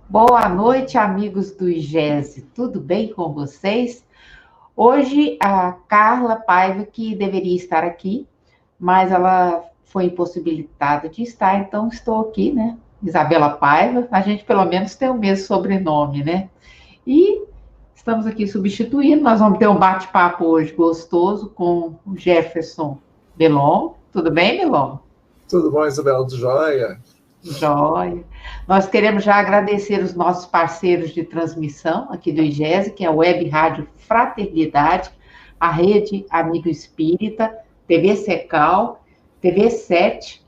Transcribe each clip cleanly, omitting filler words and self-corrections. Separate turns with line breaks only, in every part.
Boa noite, amigos do IGESE. Tudo bem com vocês? Hoje, a Carla Paiva, que deveria estar aqui, mas ela foi impossibilitada de estar, então estou aqui, né? Isabela Paiva, a gente pelo menos tem o mesmo sobrenome, né? E estamos aqui substituindo, nós vamos ter um bate-papo hoje gostoso com o Jefferson Belon. Tudo bem, Belon?
Tudo bom, Isabela? Tudo jóia?
Jóia. Nós queremos já agradecer os nossos parceiros de transmissão aqui do IGESE, que é a Web Rádio Fraternidade, a Rede Amigo Espírita, TV Secal, TV 7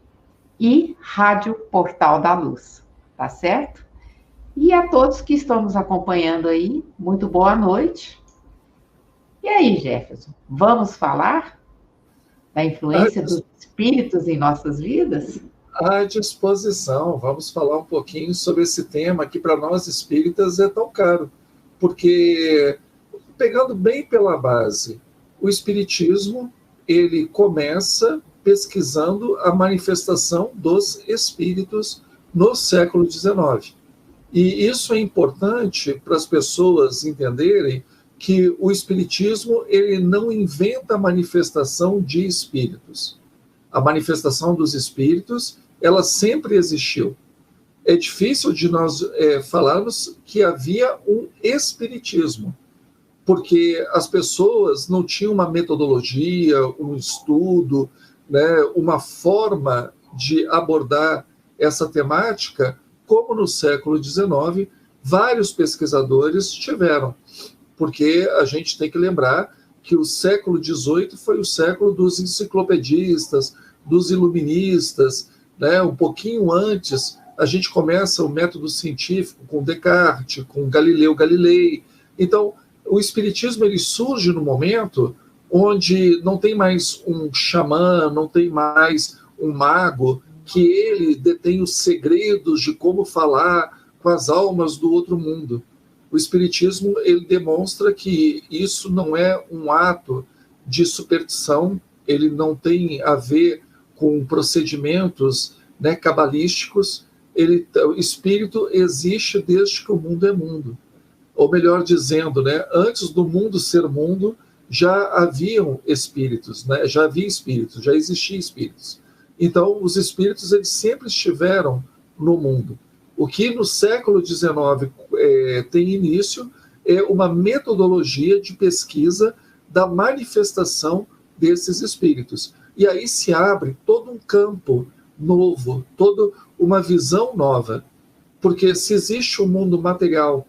e Rádio Portal da Luz, tá certo? E a todos que estão nos acompanhando aí, muito boa noite. E aí, Jefferson, vamos falar da influência dos espíritos em nossas vidas?
À disposição, vamos falar um pouquinho sobre esse tema que para nós espíritas é tão caro, porque, pegando bem pela base, o espiritismo, ele começa pesquisando a manifestação dos espíritos no século XIX. E isso é importante para as pessoas entenderem que o espiritismo, ele não inventa a manifestação de espíritos. A manifestação dos espíritos, ela sempre existiu. É difícil de nós falarmos que havia um espiritismo, porque as pessoas não tinham uma metodologia, um estudo, né, uma forma de abordar essa temática, como no século XIX, vários pesquisadores tiveram, porque a gente tem que lembrar que o século XVIII foi o século dos enciclopedistas, dos iluministas, né? Um pouquinho antes, a gente começa o método científico com Descartes, com Galileu Galilei. Então, o espiritismo ele surge no momento onde não tem mais um xamã, não tem mais um mago, que ele detém os segredos de como falar com as almas do outro mundo. O espiritismo ele demonstra que isso não é um ato de superstição, ele não tem a ver com procedimentos, né, cabalísticos. O espírito existe desde que o mundo é mundo. Ou melhor dizendo, né, antes do mundo ser mundo, já haviam espíritos, né, já havia espíritos, já existiam espíritos. Então, os espíritos eles sempre estiveram no mundo. O que no século XIX tem início é uma metodologia de pesquisa da manifestação desses espíritos. E aí se abre todo um campo novo, toda uma visão nova. Porque se existe um mundo material,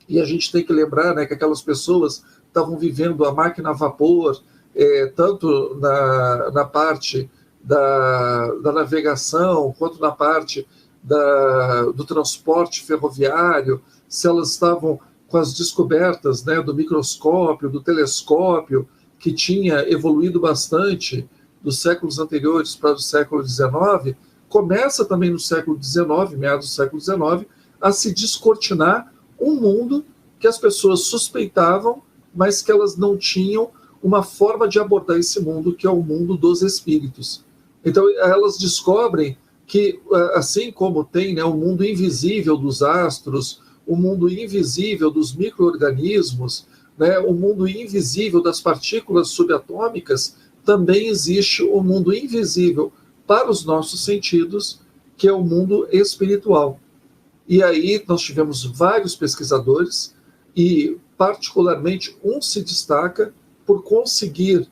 e a gente tem que lembrar, né, que aquelas pessoas estavam vivendo a máquina a vapor, tanto na parte da navegação, quanto na parte do transporte ferroviário, se elas estavam com as descobertas, né, do microscópio, do telescópio, que tinha evoluído bastante dos séculos anteriores para o século XIX, começa também no século XIX, meados do século XIX, a se descortinar um mundo que as pessoas suspeitavam, mas que elas não tinham uma forma de abordar esse mundo, que é o mundo dos espíritos. Então, elas descobrem que, assim como tem, né, o mundo invisível dos astros, o mundo invisível dos micro-organismos, né, o mundo invisível das partículas subatômicas, também existe o mundo invisível para os nossos sentidos, que é o mundo espiritual. E aí nós tivemos vários pesquisadores, e particularmente um se destaca por conseguir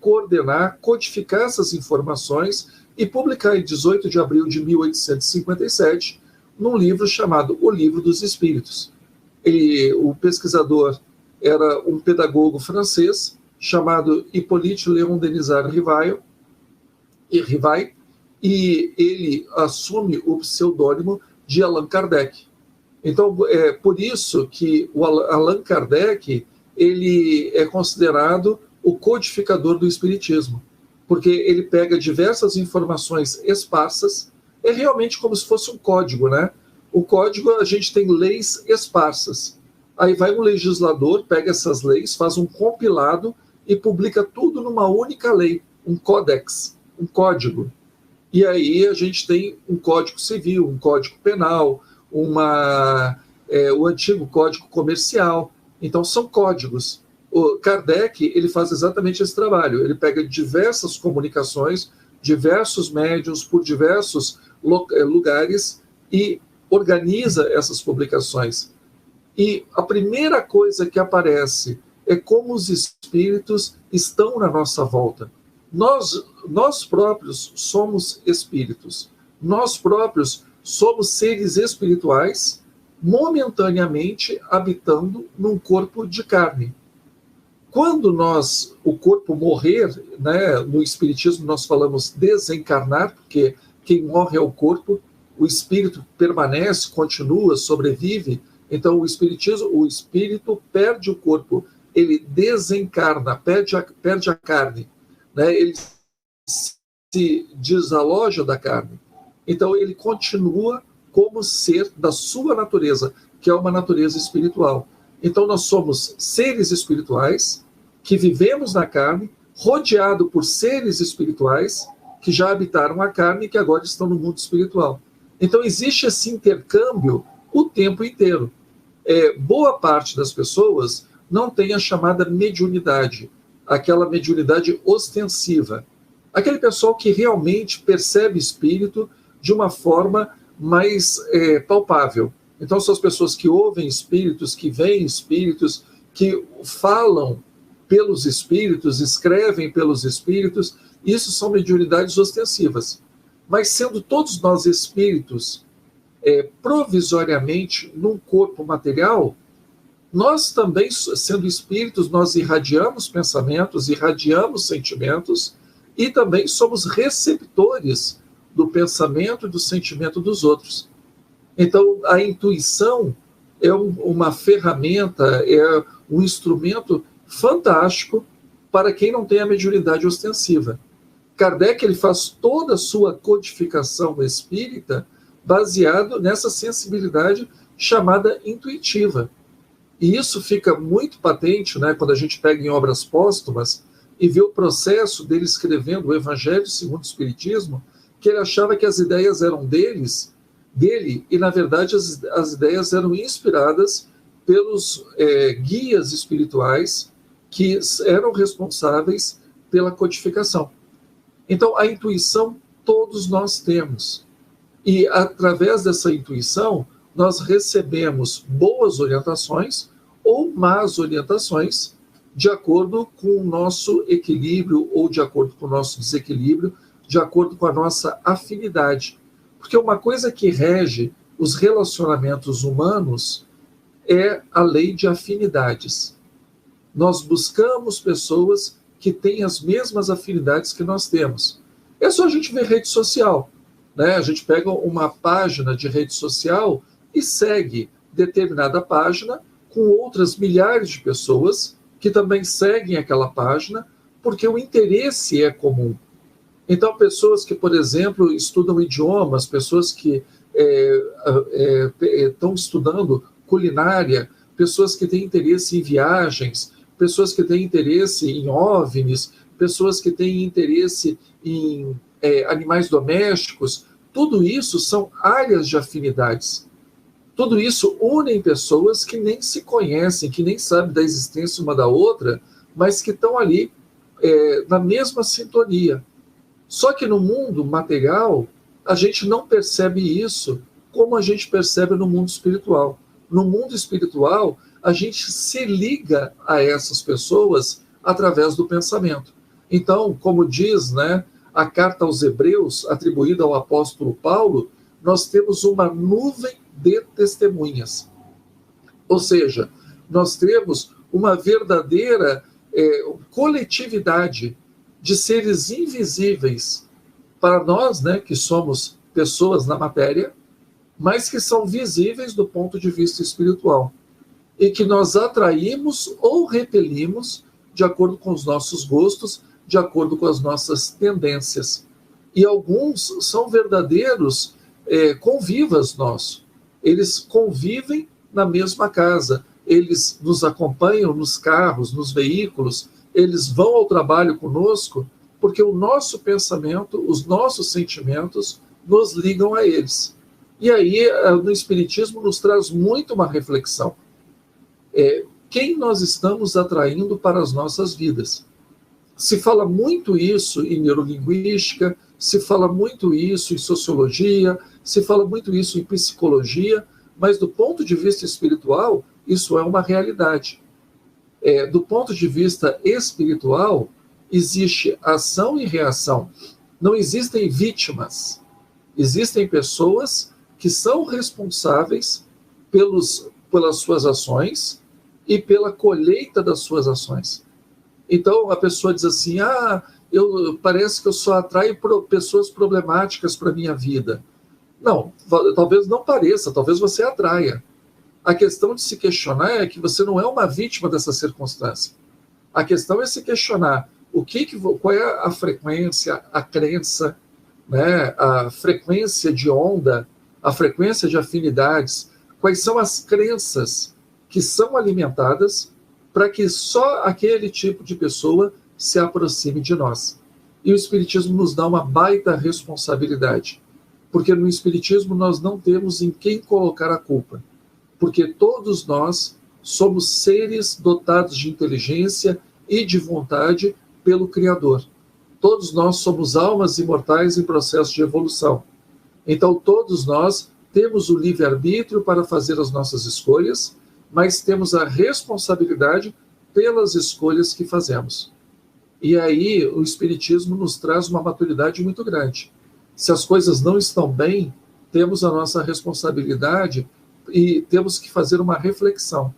coordenar, codificar essas informações e publicar em 18 de abril de 1857, num livro chamado O Livro dos Espíritos. O pesquisador era um pedagogo francês chamado Hippolyte Léon Denisard Rivail, e ele assume o pseudônimo de Allan Kardec. Então, é por isso que o Allan Kardec ele é considerado o codificador do espiritismo, porque ele pega diversas informações esparsas, é realmente como se fosse um código, né? O código, a gente tem leis esparsas. Aí vai um legislador, pega essas leis, faz um compilado e publica tudo numa única lei. um códex, um código. E aí a gente tem um código civil, um código penal, o antigo código comercial. Então, são códigos. O Kardec, ele faz exatamente esse trabalho. Ele pega diversas comunicações, diversos médiuns, por diversos lugares, e organiza essas publicações. E a primeira coisa que aparece é como os espíritos estão na nossa volta. Nós próprios somos espíritos. Nós próprios somos seres espirituais momentaneamente habitando num corpo de carne. Quando o corpo morrer, né, no espiritismo nós falamos desencarnar, porque quem morre é o corpo, o espírito permanece, continua, sobrevive. Então o espírito perde o corpo, ele desencarna, perde a carne, né? Ele se desaloja da carne. Então ele continua como ser da sua natureza, que é uma natureza espiritual. Então nós somos seres espirituais que vivemos na carne, rodeado por seres espirituais que já habitaram a carne e que agora estão no mundo espiritual. Então existe esse intercâmbio o tempo inteiro. Boa parte das pessoas não tem a chamada mediunidade, aquela mediunidade ostensiva. Aquele pessoal que realmente percebe espírito de uma forma mais palpável. Então, são as pessoas que ouvem espíritos, que veem espíritos, que falam pelos espíritos, escrevem pelos espíritos. Isso são mediunidades ostensivas. Mas, sendo todos nós espíritos, provisoriamente, num corpo material, nós também, sendo espíritos, nós irradiamos pensamentos, irradiamos sentimentos e também somos receptores do pensamento e do sentimento dos outros. Então, a intuição é uma ferramenta, é um instrumento fantástico para quem não tem a mediunidade ostensiva. Kardec, ele faz toda a sua codificação espírita baseado nessa sensibilidade chamada intuitiva. E isso fica muito patente, né, quando a gente pega em obras póstumas e vê o processo dele escrevendo o Evangelho segundo o Espiritismo, que ele achava que as ideias eram dele, e, na verdade, as ideias eram inspiradas pelos guias espirituais que eram responsáveis pela codificação. Então, a intuição todos nós temos. E, através dessa intuição, nós recebemos boas orientações ou más orientações de acordo com o nosso equilíbrio ou de acordo com o nosso desequilíbrio, de acordo com a nossa afinidade. Porque uma coisa que rege os relacionamentos humanos é a lei de afinidades. Nós buscamos pessoas que têm as mesmas afinidades que nós temos. É só a gente ver rede social, né? A gente pega uma página de rede social e segue determinada página com outras milhares de pessoas que também seguem aquela página, porque o interesse é comum. Então, pessoas que, por exemplo, estudam idiomas, pessoas que estão estudando culinária, pessoas que têm interesse em viagens, pessoas que têm interesse em OVNIs, pessoas que têm interesse em animais domésticos, tudo isso são áreas de afinidades. Tudo isso une pessoas que nem se conhecem, que nem sabem da existência uma da outra, mas que estão ali na mesma sintonia. Só que no mundo material, a gente não percebe isso como a gente percebe no mundo espiritual. No mundo espiritual, a gente se liga a essas pessoas através do pensamento. Então, como diz, né, a carta aos Hebreus, atribuída ao apóstolo Paulo, nós temos uma nuvem de testemunhas. Ou seja, nós temos uma verdadeira coletividade de seres invisíveis para nós, né, que somos pessoas na matéria, mas que são visíveis do ponto de vista espiritual. E que nós atraímos ou repelimos de acordo com os nossos gostos, de acordo com as nossas tendências. E alguns são verdadeiros convivas nossos. Eles convivem na mesma casa, eles nos acompanham nos carros, nos veículos, eles vão ao trabalho conosco, porque o nosso pensamento, os nossos sentimentos nos ligam a eles. E aí, no Espiritismo, nos traz muito uma reflexão. Quem nós estamos atraindo para as nossas vidas? Se fala muito isso em neurolinguística, se fala muito isso em sociologia, se fala muito isso em psicologia, mas do ponto de vista espiritual, isso é uma realidade. Do ponto de vista espiritual, existe ação e reação. Não existem vítimas. Existem pessoas que são responsáveis pelas suas ações e pela colheita das suas ações. Então, a pessoa diz assim, parece que eu só atraio pessoas problemáticas para a minha vida. Não, talvez não pareça, talvez você atraia. A questão de se questionar é que você não é uma vítima dessa circunstância. A questão é se questionar qual é a frequência, a crença, né, a frequência de onda, a frequência de afinidades, quais são as crenças que são alimentadas para que só aquele tipo de pessoa se aproxime de nós. E o Espiritismo nos dá uma baita responsabilidade, porque no Espiritismo nós não temos em quem colocar a culpa, porque todos nós somos seres dotados de inteligência e de vontade pelo Criador. Todos nós somos almas imortais em processo de evolução. Então, todos nós temos o livre-arbítrio para fazer as nossas escolhas, mas temos a responsabilidade pelas escolhas que fazemos. E aí, o Espiritismo nos traz uma maturidade muito grande. Se as coisas não estão bem, temos a nossa responsabilidade e temos que fazer uma reflexão.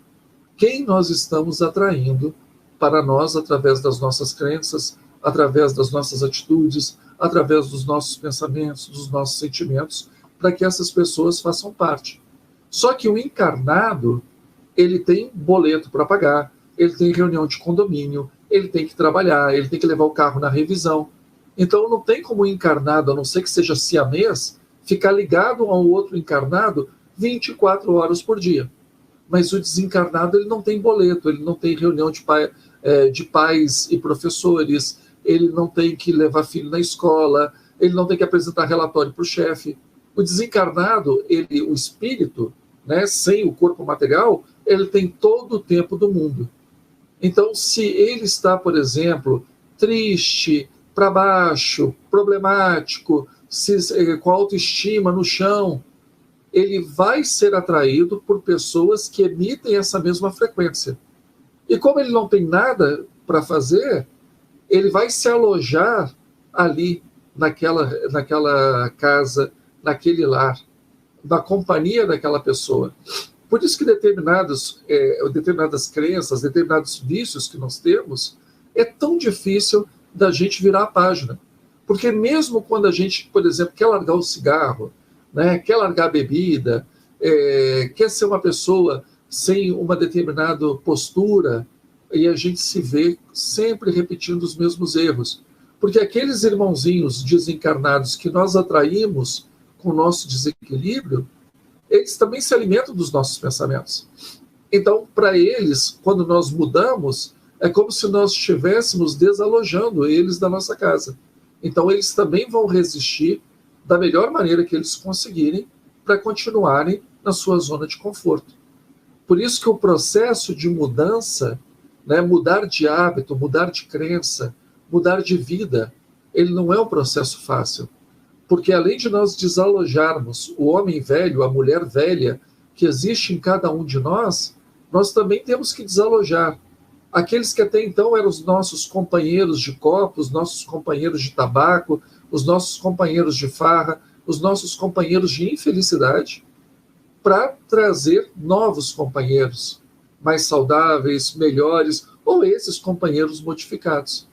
Quem nós estamos atraindo para nós através das nossas crenças, através das nossas atitudes, através dos nossos pensamentos, dos nossos sentimentos, para que essas pessoas façam parte. Só que o encarnado, ele tem boleto para pagar, ele tem reunião de condomínio, ele tem que trabalhar, ele tem que levar o carro na revisão. Então não tem como o encarnado, a não ser que seja siamês, ficar ligado a um outro encarnado 24 horas por dia. Mas o desencarnado, ele não tem boleto, ele não tem reunião de pais e professores, ele não tem que levar filho na escola, ele não tem que apresentar relatório para o chefe. O desencarnado, o espírito, né, sem o corpo material, ele tem todo o tempo do mundo. Então, se ele está, por exemplo, triste, para baixo, problemático, com a autoestima no chão, ele vai ser atraído por pessoas que emitem essa mesma frequência. E como ele não tem nada para fazer, ele vai se alojar ali, naquela casa, naquele lar, na companhia daquela pessoa. Por isso que determinadas crenças, determinados vícios que nós temos, é tão difícil da gente virar a página. Porque mesmo quando a gente, por exemplo, quer largar o cigarro, né, quer largar a bebida, quer ser uma pessoa sem uma determinada postura, e a gente se vê sempre repetindo os mesmos erros. Porque aqueles irmãozinhos desencarnados que nós atraímos com o nosso desequilíbrio, eles também se alimentam dos nossos pensamentos. Então, para eles, quando nós mudamos, é como se nós estivéssemos desalojando eles da nossa casa. Então, eles também vão resistir da melhor maneira que eles conseguirem para continuarem na sua zona de conforto. Por isso que o processo de mudança, né, mudar de hábito, mudar de crença, mudar de vida, ele não é um processo fácil. Porque além de nós desalojarmos o homem velho, a mulher velha, que existe em cada um de nós também temos que desalojar aqueles que até então eram os nossos companheiros de copo, os nossos companheiros de tabaco, os nossos companheiros de farra, os nossos companheiros de infelicidade, para trazer novos companheiros, mais saudáveis, melhores, ou esses companheiros modificados.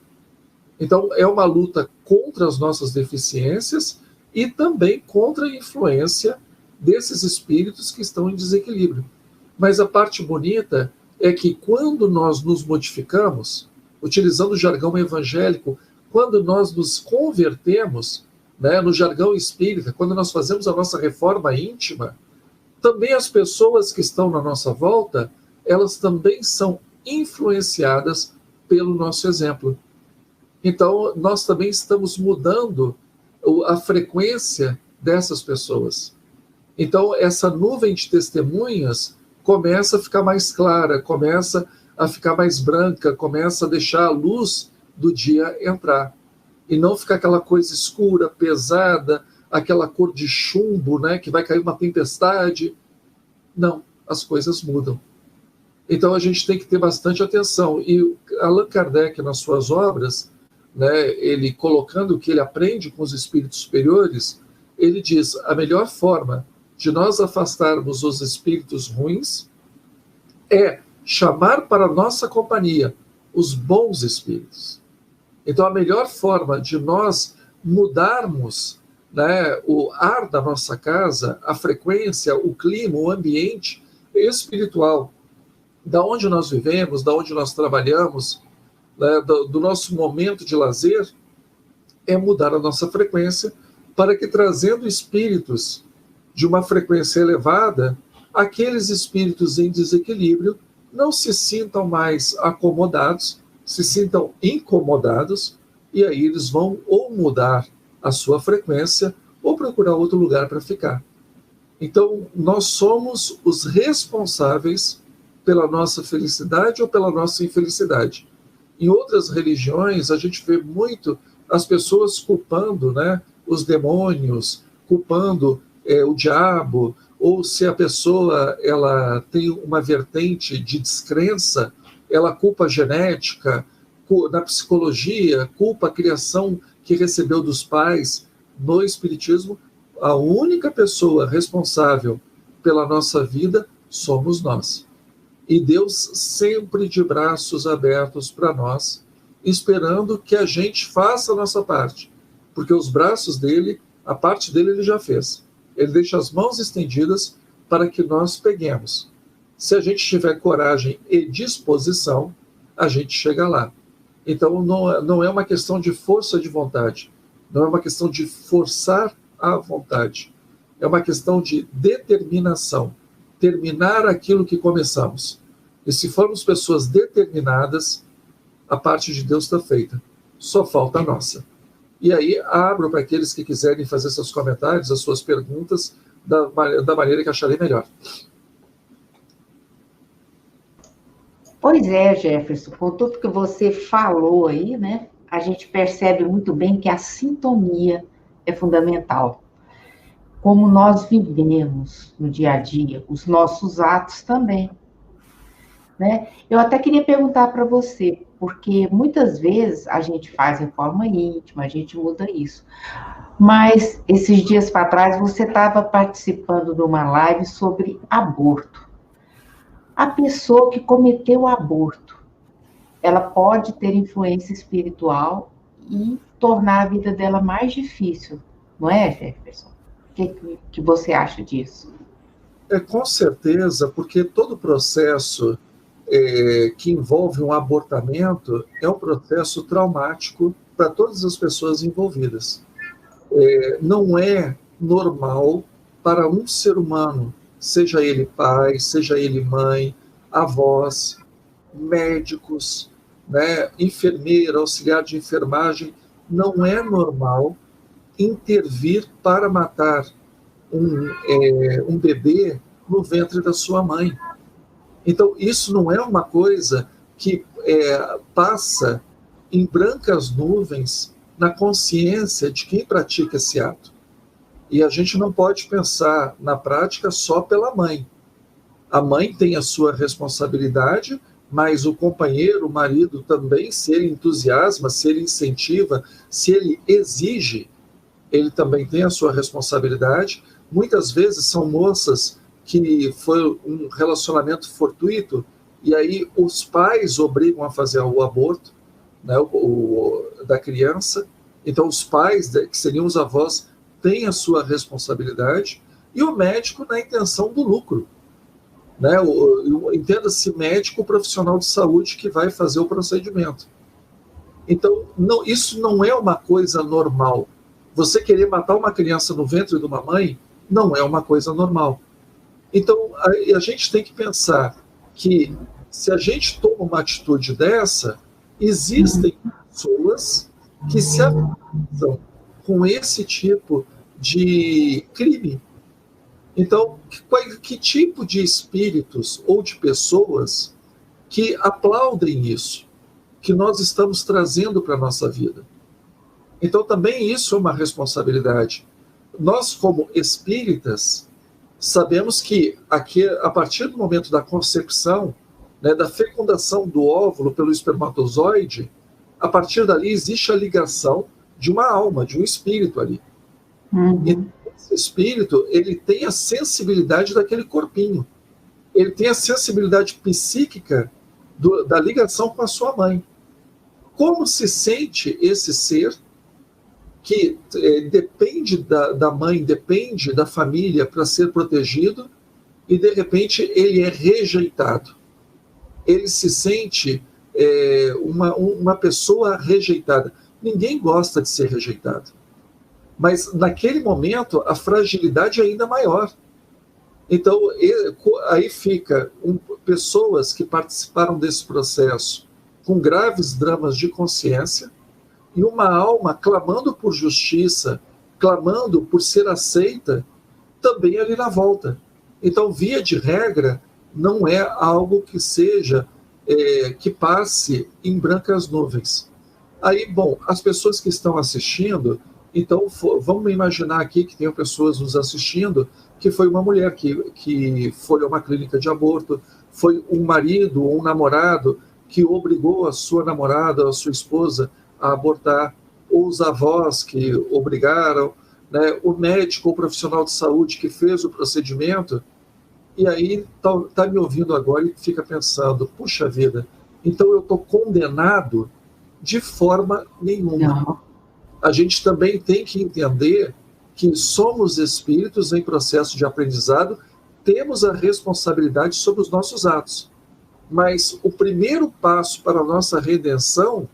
Então, é uma luta contra as nossas deficiências e também contra a influência desses espíritos que estão em desequilíbrio. Mas a parte bonita é que quando nós nos modificamos, utilizando o jargão evangélico, quando nós nos convertemos, né, no jargão espírita, quando nós fazemos a nossa reforma íntima, também as pessoas que estão na nossa volta, elas também são influenciadas pelo nosso exemplo. Então, nós também estamos mudando a frequência dessas pessoas. Então, essa nuvem de testemunhas começa a ficar mais clara, começa a ficar mais branca, começa a deixar a luz do dia entrar. E não ficar aquela coisa escura, pesada, aquela cor de chumbo, né, que vai cair uma tempestade. Não, as coisas mudam. Então, a gente tem que ter bastante atenção. E Allan Kardec, nas suas obras, né, ele colocando o que ele aprende com os espíritos superiores, ele diz: a melhor forma de nós afastarmos os espíritos ruins é chamar para a nossa companhia os bons espíritos. Então, a melhor forma de nós mudarmos, né, o ar da nossa casa, a frequência, o clima, o ambiente espiritual, da onde nós vivemos, da onde nós trabalhamos, né, do nosso momento de lazer, é mudar a nossa frequência, para que, trazendo espíritos de uma frequência elevada, aqueles espíritos em desequilíbrio não se sintam mais acomodados, se sintam incomodados, e aí eles vão ou mudar a sua frequência ou procurar outro lugar para ficar. Então, nós somos os responsáveis pela nossa felicidade ou pela nossa infelicidade. Em outras religiões, a gente vê muito as pessoas culpando, né, os demônios, culpando o diabo, ou se a pessoa ela tem uma vertente de descrença, ela culpa a genética, na psicologia, culpa a criação que recebeu dos pais. No espiritismo, a única pessoa responsável pela nossa vida somos nós. E Deus sempre de braços abertos para nós, esperando que a gente faça a nossa parte. Porque os braços dele, a parte dele ele já fez. Ele deixa as mãos estendidas para que nós peguemos. Se a gente tiver coragem e disposição, a gente chega lá. Então, não é uma questão de força de vontade, não é uma questão de forçar a vontade, é uma questão de determinação, terminar aquilo que começamos. E se formos pessoas determinadas, a parte de Deus está feita, só falta a nossa. E aí abro para aqueles que quiserem fazer seus comentários, as suas perguntas, da maneira que acharem melhor.
Pois é, Jefferson, com tudo que você falou aí, né, a gente percebe muito bem que a sintonia é fundamental. Como nós vivemos no dia a dia, os nossos atos também, né? Eu até queria perguntar para você, porque muitas vezes a gente faz reforma íntima, a gente muda isso. Mas esses dias para trás você estava participando de uma live sobre aborto. A pessoa que cometeu o aborto, ela pode ter influência espiritual e tornar a vida dela mais difícil, não é, Jefferson? O que você acha disso?
Com certeza, porque todo processo que envolve um abortamento é um processo traumático para todas as pessoas envolvidas. Não é normal para um ser humano, seja ele pai, seja ele mãe, avós, médicos, né, enfermeira, auxiliar de enfermagem, não é normal intervir para matar um bebê no ventre da sua mãe. Então, isso não é uma coisa que passa em brancas nuvens na consciência de quem pratica esse ato. E a gente não pode pensar na prática só pela mãe. A mãe tem a sua responsabilidade, mas o companheiro, o marido também, se ele entusiasma, se ele incentiva, se ele exige, ele também tem a sua responsabilidade. Muitas vezes são moças que foi um relacionamento fortuito, e aí os pais obrigam a fazer o aborto, né, da criança. Então os pais, que seriam os avós, têm a sua responsabilidade, e o médico na intenção do lucro. Né? Entenda-se médico profissional de saúde que vai fazer o procedimento. Então, isso não é uma coisa normal. Você querer matar uma criança no ventre de uma mãe não é uma coisa normal. Então, a gente tem que pensar que, se a gente toma uma atitude dessa, existem pessoas que se afinizam com esse tipo de crime. Então, que tipo de espíritos ou de pessoas que aplaudem isso, que nós estamos trazendo para a nossa vida? Então, também isso é uma responsabilidade. Nós, como espíritas, sabemos que aqui, a partir do momento da concepção, né, da fecundação do óvulo pelo espermatozoide, a partir dali existe a ligação de uma alma, de um espírito ali. E esse espírito, ele tem a sensibilidade daquele corpinho. Ele tem a sensibilidade psíquica da ligação com a sua mãe. Como se sente esse ser que depende da mãe, depende da família para ser protegido, e de repente ele é rejeitado? Ele se sente uma pessoa rejeitada. Ninguém gosta de ser rejeitado. Mas naquele momento a fragilidade é ainda maior. Então aí fica pessoas que participaram desse processo com graves dramas de consciência, e uma alma clamando por justiça, clamando por ser aceita, também ali na volta. Então, via de regra, não é algo que seja, que passe em brancas nuvens. Aí, bom, as pessoas que estão assistindo, então, vamos imaginar aqui que tem pessoas nos assistindo, que foi uma mulher que foi a uma clínica de aborto, foi um marido ou um namorado que obrigou a sua namorada, a sua esposa, a abortar, ou os avós que obrigaram, né, o médico ou profissional de saúde que fez o procedimento, e aí tá me ouvindo agora e fica pensando, puxa vida, então eu estou condenado? De forma nenhuma. Não. A gente também tem que entender que somos espíritos em processo de aprendizado, temos a responsabilidade sobre os nossos atos. Mas o primeiro passo para a nossa redenção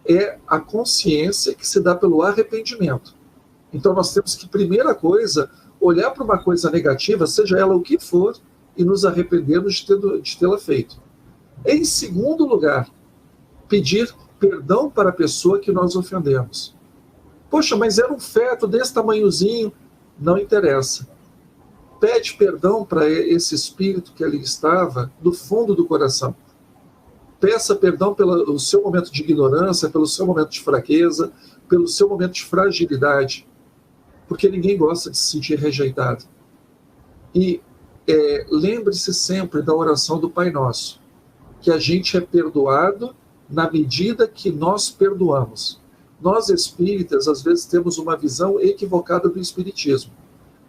é a consciência que se dá pelo arrependimento. Então nós temos que, primeira coisa, olhar para uma coisa negativa, seja ela o que for, e nos arrependermos de tê-la feito. Em segundo lugar, pedir perdão para a pessoa que nós ofendemos. Poxa, mas era um feto desse tamanhozinho. Não interessa. Pede perdão para esse espírito que ali estava, do fundo do coração. Peça perdão pelo seu momento de ignorância, pelo seu momento de fraqueza, pelo seu momento de fragilidade, porque ninguém gosta de se sentir rejeitado. E lembre-se sempre da oração do Pai Nosso, que a gente é perdoado na medida que nós perdoamos. Nós espíritas, às vezes, temos uma visão equivocada do espiritismo.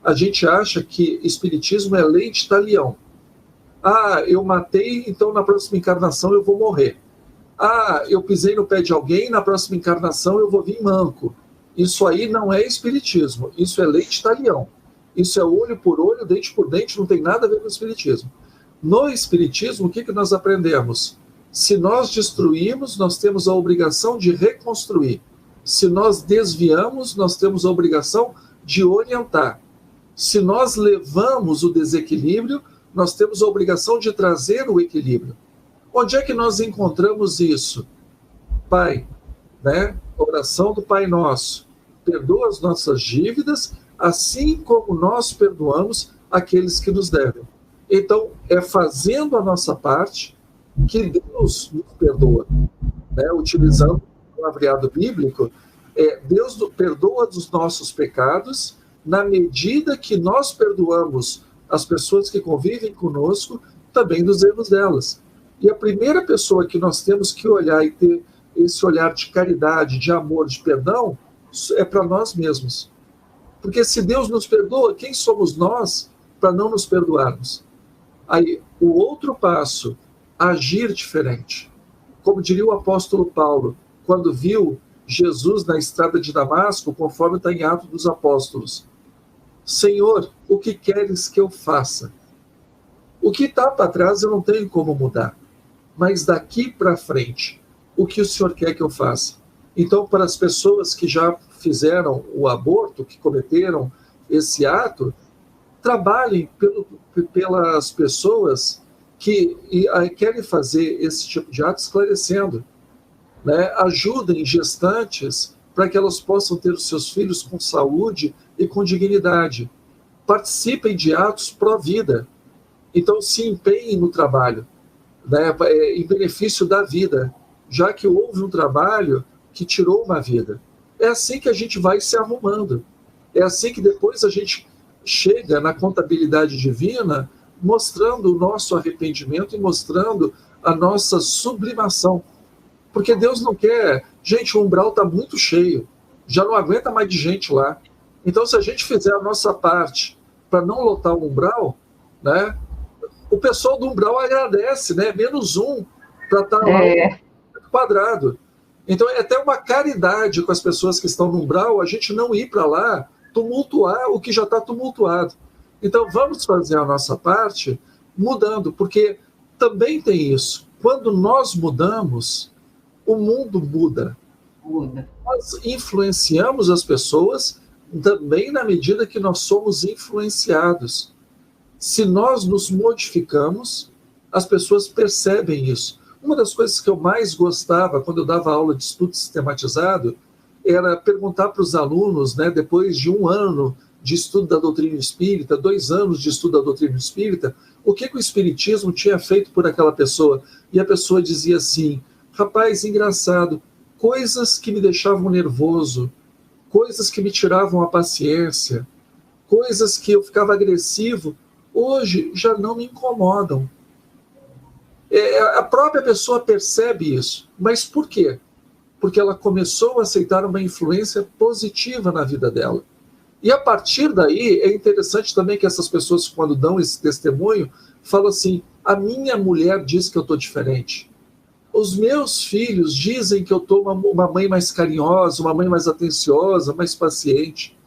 A gente acha que espiritismo é lei de talião. Ah, eu matei, então na próxima encarnação eu vou morrer. Ah, eu pisei no pé de alguém, na próxima encarnação eu vou vir manco. Isso aí não é espiritismo, isso é lei de talião. Isso é olho por olho, dente por dente, não tem nada a ver com o espiritismo. No espiritismo, o que nós aprendemos? Se nós destruímos, nós temos a obrigação de reconstruir. Se nós desviamos, nós temos a obrigação de orientar. Se nós levamos o desequilíbrio, nós temos a obrigação de trazer o equilíbrio. Onde é que nós encontramos isso? Pai, né? Oração do Pai Nosso. Perdoa as nossas dívidas, assim como nós perdoamos aqueles que nos devem. Então, é fazendo a nossa parte que Deus nos perdoa. Né? Utilizando o palavreado bíblico, Deus perdoa dos nossos pecados na medida que nós perdoamos as pessoas que convivem conosco também dos erros delas. E a primeira pessoa que nós temos que olhar e ter esse olhar de caridade, de amor, de perdão, é para nós mesmos. Porque se Deus nos perdoa, quem somos nós para não nos perdoarmos? Aí, o outro passo, agir diferente. Como diria o apóstolo Paulo, quando viu Jesus na estrada de Damasco, conforme está em Atos dos Apóstolos. Senhor, o que queres que eu faça? O que está para trás eu não tenho como mudar. Mas daqui para frente, o que o Senhor quer que eu faça? Então, para as pessoas que já fizeram o aborto, que cometeram esse ato, trabalhem pelas pessoas que querem fazer esse tipo de ato esclarecendo. Né? Ajudem gestantes para que elas possam ter os seus filhos com saúde e com dignidade. Participem de atos pró-vida. Então, se empenhem no trabalho, né, em benefício da vida, já que houve um trabalho que tirou uma vida. É assim que a gente vai se arrumando. É assim que depois a gente chega na contabilidade divina, mostrando o nosso arrependimento e mostrando a nossa sublimação. Porque Deus não quer... Gente, o umbral está muito cheio. Já não aguenta mais de gente lá. Então, se a gente fizer a nossa parte para não lotar o umbral, né, o pessoal do umbral agradece, né? Menos um para estar lá quadrado. Então, é até uma caridade com as pessoas que estão no umbral, a gente não ir para lá tumultuar o que já está tumultuado. Então, vamos fazer a nossa parte mudando, porque também tem isso. Quando nós mudamos, o mundo muda. Nós influenciamos as pessoas também na medida que nós somos influenciados. Se nós nos modificamos, as pessoas percebem isso. Uma das coisas que eu mais gostava quando eu dava aula de estudo sistematizado era perguntar para os alunos, né, depois de 1 ano de estudo da doutrina espírita, 2 anos de estudo da doutrina espírita, o que o espiritismo tinha feito por aquela pessoa. E a pessoa dizia assim: rapaz, engraçado, coisas que me deixavam nervoso, coisas que me tiravam a paciência, coisas que eu ficava agressivo, hoje já não me incomodam. A própria pessoa percebe isso. Mas por quê? Porque ela começou a aceitar uma influência positiva na vida dela. E a partir daí, é interessante também que essas pessoas, quando dão esse testemunho, falam assim: a minha mulher diz que eu estou diferente. Os meus filhos dizem que eu estou uma mãe mais carinhosa, uma mãe mais atenciosa, mais paciente.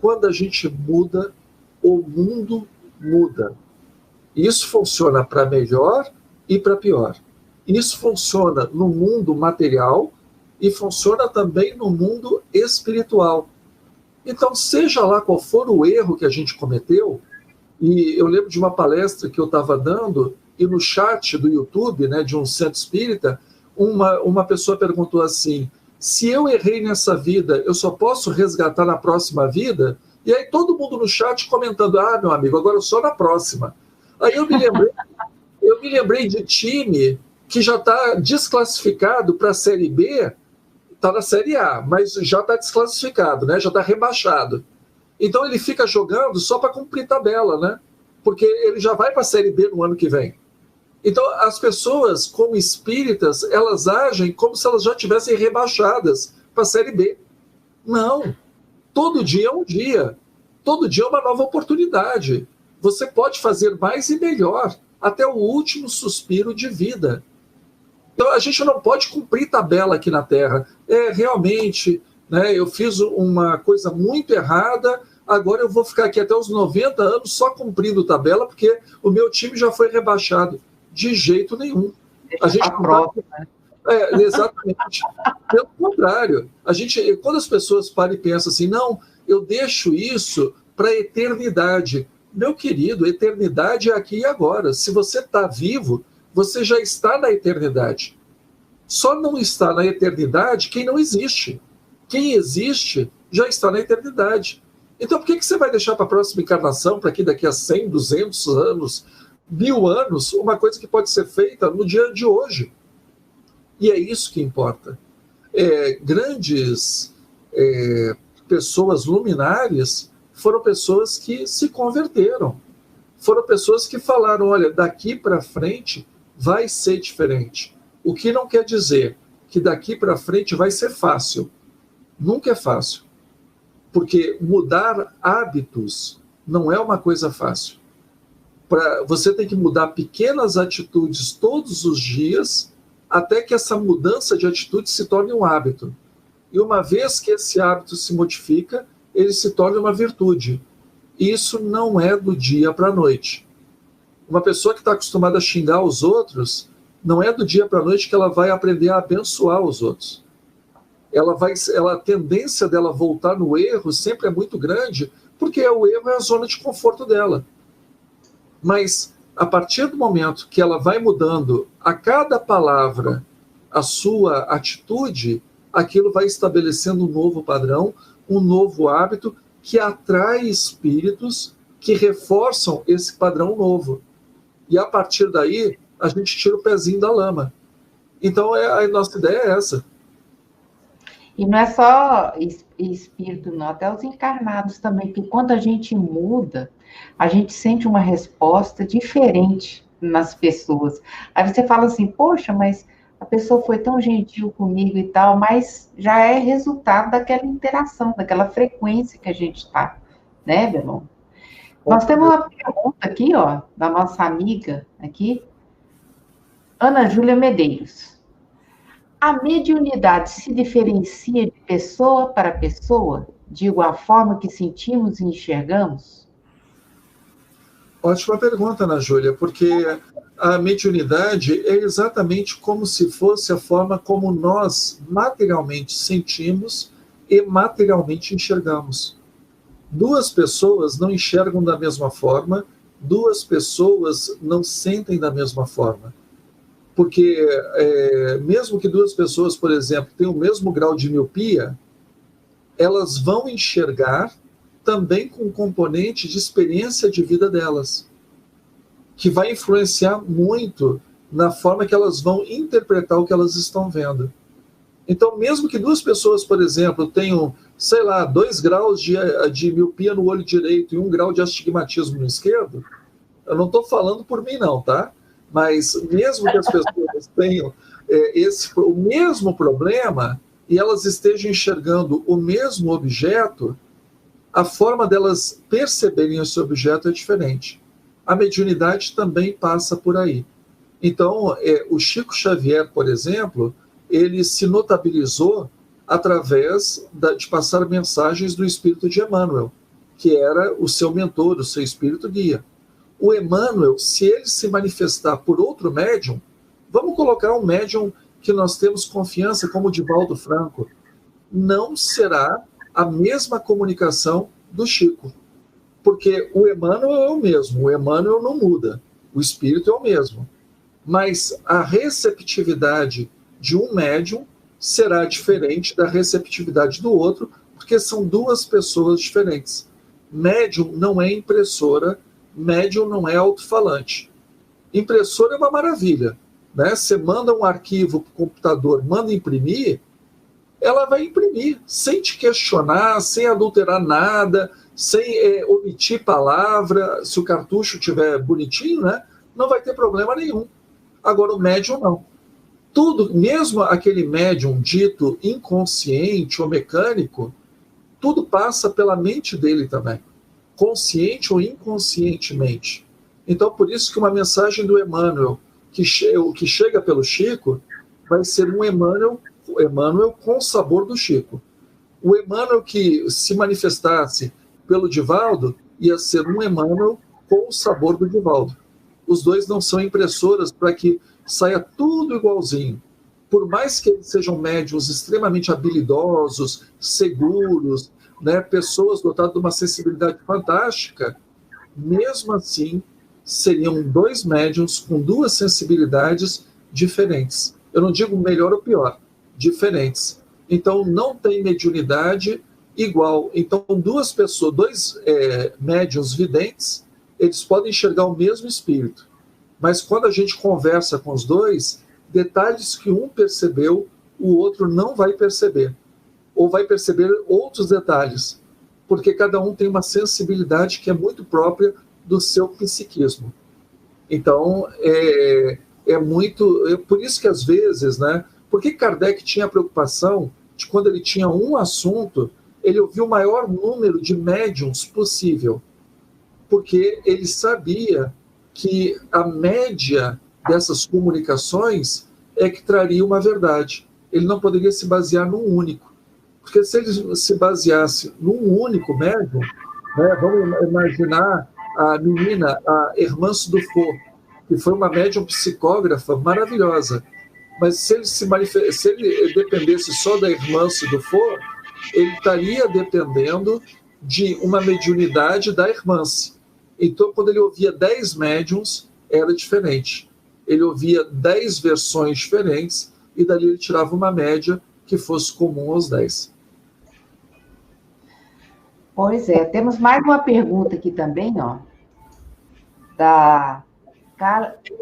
Quando a gente muda, o mundo muda. Isso funciona para melhor e para pior. Isso funciona no mundo material e funciona também no mundo espiritual. Então, seja lá qual for o erro que a gente cometeu, e eu lembro de uma palestra que eu estava dando, e no chat do YouTube, né, de um centro espírita, uma pessoa perguntou assim: se eu errei nessa vida, eu só posso resgatar na próxima vida? E aí todo mundo no chat comentando: ah, meu amigo, agora só na próxima. Aí eu me lembrei de time que já está desclassificado para a Série B, está na Série A, mas já está desclassificado, né? Já está rebaixado. Então ele fica jogando só para cumprir tabela, né? Porque ele já vai para a Série B no ano que vem. Então as pessoas, como espíritas, elas agem como se elas já tivessem rebaixadas para a Série B. Não. Todo dia é um dia. Todo dia é uma nova oportunidade. Você pode fazer mais e melhor, até o último suspiro de vida. Então, a gente não pode cumprir tabela aqui na Terra. Realmente, né, eu fiz uma coisa muito errada, agora eu vou ficar aqui até os 90 anos só cumprindo tabela, porque o meu time já foi rebaixado. De jeito nenhum. A gente exatamente. Pelo contrário, quando as pessoas param e pensam assim: não, eu deixo isso para a eternidade. Meu querido, eternidade é aqui e agora. Se você está vivo, você já está na eternidade. Só não está na eternidade quem não existe. Quem existe já está na eternidade. Então, por que você vai deixar para a próxima encarnação, para que daqui a 100, 200 anos, 1000 anos, uma coisa que pode ser feita no dia de hoje? E é isso que importa. Grandes pessoas luminares foram pessoas que se converteram. Foram pessoas que falaram: olha, daqui para frente vai ser diferente. O que não quer dizer que daqui para frente vai ser fácil. Nunca é fácil. Porque mudar hábitos não é uma coisa fácil. Você tem que mudar pequenas atitudes todos os dias, até que essa mudança de atitude se torne um hábito. E uma vez que esse hábito se modifica, ele se torna uma virtude. Isso não é do dia para a noite. Uma pessoa que está acostumada a xingar os outros, não é do dia para a noite que ela vai aprender a abençoar os outros. A tendência dela voltar no erro sempre é muito grande, porque o erro é a zona de conforto dela. Mas, a partir do momento que ela vai mudando a cada palavra a sua atitude, aquilo vai estabelecendo um novo padrão, um novo hábito que atrai espíritos que reforçam esse padrão novo. E a partir daí, a gente tira o pezinho da lama. Então, a nossa ideia é essa.
E não é só espírito, não, até os encarnados também, porque quando a gente muda, a gente sente uma resposta diferente nas pessoas. Aí você fala assim, poxa, mas a pessoa foi tão gentil comigo e tal, mas já é resultado daquela interação, daquela frequência que a gente está, né, Belon? Nós temos uma pergunta aqui, ó, da nossa amiga aqui, Ana Júlia Medeiros. A mediunidade se diferencia de pessoa para pessoa, de igual forma que sentimos e enxergamos?
Ótima pergunta, Ana Júlia, porque a mediunidade é exatamente como se fosse a forma como nós materialmente sentimos e materialmente enxergamos. Duas pessoas não enxergam da mesma forma, duas pessoas não sentem da mesma forma. Porque mesmo que duas pessoas, por exemplo, tenham o mesmo grau de miopia, elas vão enxergar também com um componente de experiência de vida delas, que vai influenciar muito na forma que elas vão interpretar o que elas estão vendo. Então, mesmo que duas pessoas, por exemplo, tenham, sei lá, 2 graus de miopia no olho direito e 1 grau de astigmatismo no esquerdo, eu não estou falando por mim não, tá? Mas mesmo que as pessoas tenham o mesmo problema e elas estejam enxergando o mesmo objeto, a forma delas perceberem esse objeto é diferente. A mediunidade também passa por aí. Então, o Chico Xavier, por exemplo, ele se notabilizou através de passar mensagens do espírito de Emmanuel, que era o seu mentor, o seu espírito guia. O Emmanuel, se ele se manifestar por outro médium, vamos colocar um médium que nós temos confiança, como o Divaldo Franco, não será a mesma comunicação do Chico. Porque o Emmanuel é o mesmo, o Emmanuel não muda, o espírito é o mesmo. Mas a receptividade de um médium será diferente da receptividade do outro, porque são duas pessoas diferentes. Médium não é impressora, médium não é alto-falante. Impressora é uma maravilha, né? Você manda um arquivo para o computador, manda imprimir, ela vai imprimir, sem te questionar, sem adulterar nada, sem omitir palavra. Se o cartucho estiver bonitinho, né? Não vai ter problema nenhum. Agora, o médium não. Tudo, mesmo aquele médium dito inconsciente ou mecânico, tudo passa pela mente dele também, consciente ou inconscientemente. Então, por isso que uma mensagem do Emmanuel, que chega pelo Chico, vai ser um Emmanuel com o sabor do Chico. O Emmanuel que se manifestasse pelo Divaldo ia ser um Emmanuel com o sabor do Divaldo. Os dois não são impressoras para que saia tudo igualzinho. Por mais que eles sejam médiuns extremamente habilidosos, seguros, né, pessoas dotadas de uma sensibilidade fantástica, mesmo assim, seriam 2 médiuns com 2 sensibilidades diferentes. Eu não digo melhor ou pior, diferentes. Então, não tem mediunidade igual. Então, 2 pessoas, 2 médiuns videntes, eles podem enxergar o mesmo espírito. Mas quando a gente conversa com os dois, detalhes que um percebeu, o outro não vai perceber. Ou vai perceber outros detalhes, porque cada um tem uma sensibilidade que é muito própria do seu psiquismo. Então, por isso que às vezes, né? Por que Kardec tinha a preocupação de quando ele tinha um assunto, ele ouvia o maior número de médiums possível? Porque ele sabia que a média dessas comunicações é que traria uma verdade. Ele não poderia se basear num único. Porque se ele se baseasse num único médium, né, vamos imaginar a menina, a Hermance Dufour, que foi uma médium psicógrafa maravilhosa, mas se ele dependesse só da Hermance Dufour, ele estaria dependendo de uma mediunidade da Hermance. Então, quando ele ouvia 10 médiums, era diferente. Ele ouvia 10 versões diferentes, e dali ele tirava uma média que que fosse comum aos 10.
Pois é, temos mais uma pergunta aqui também, ó, da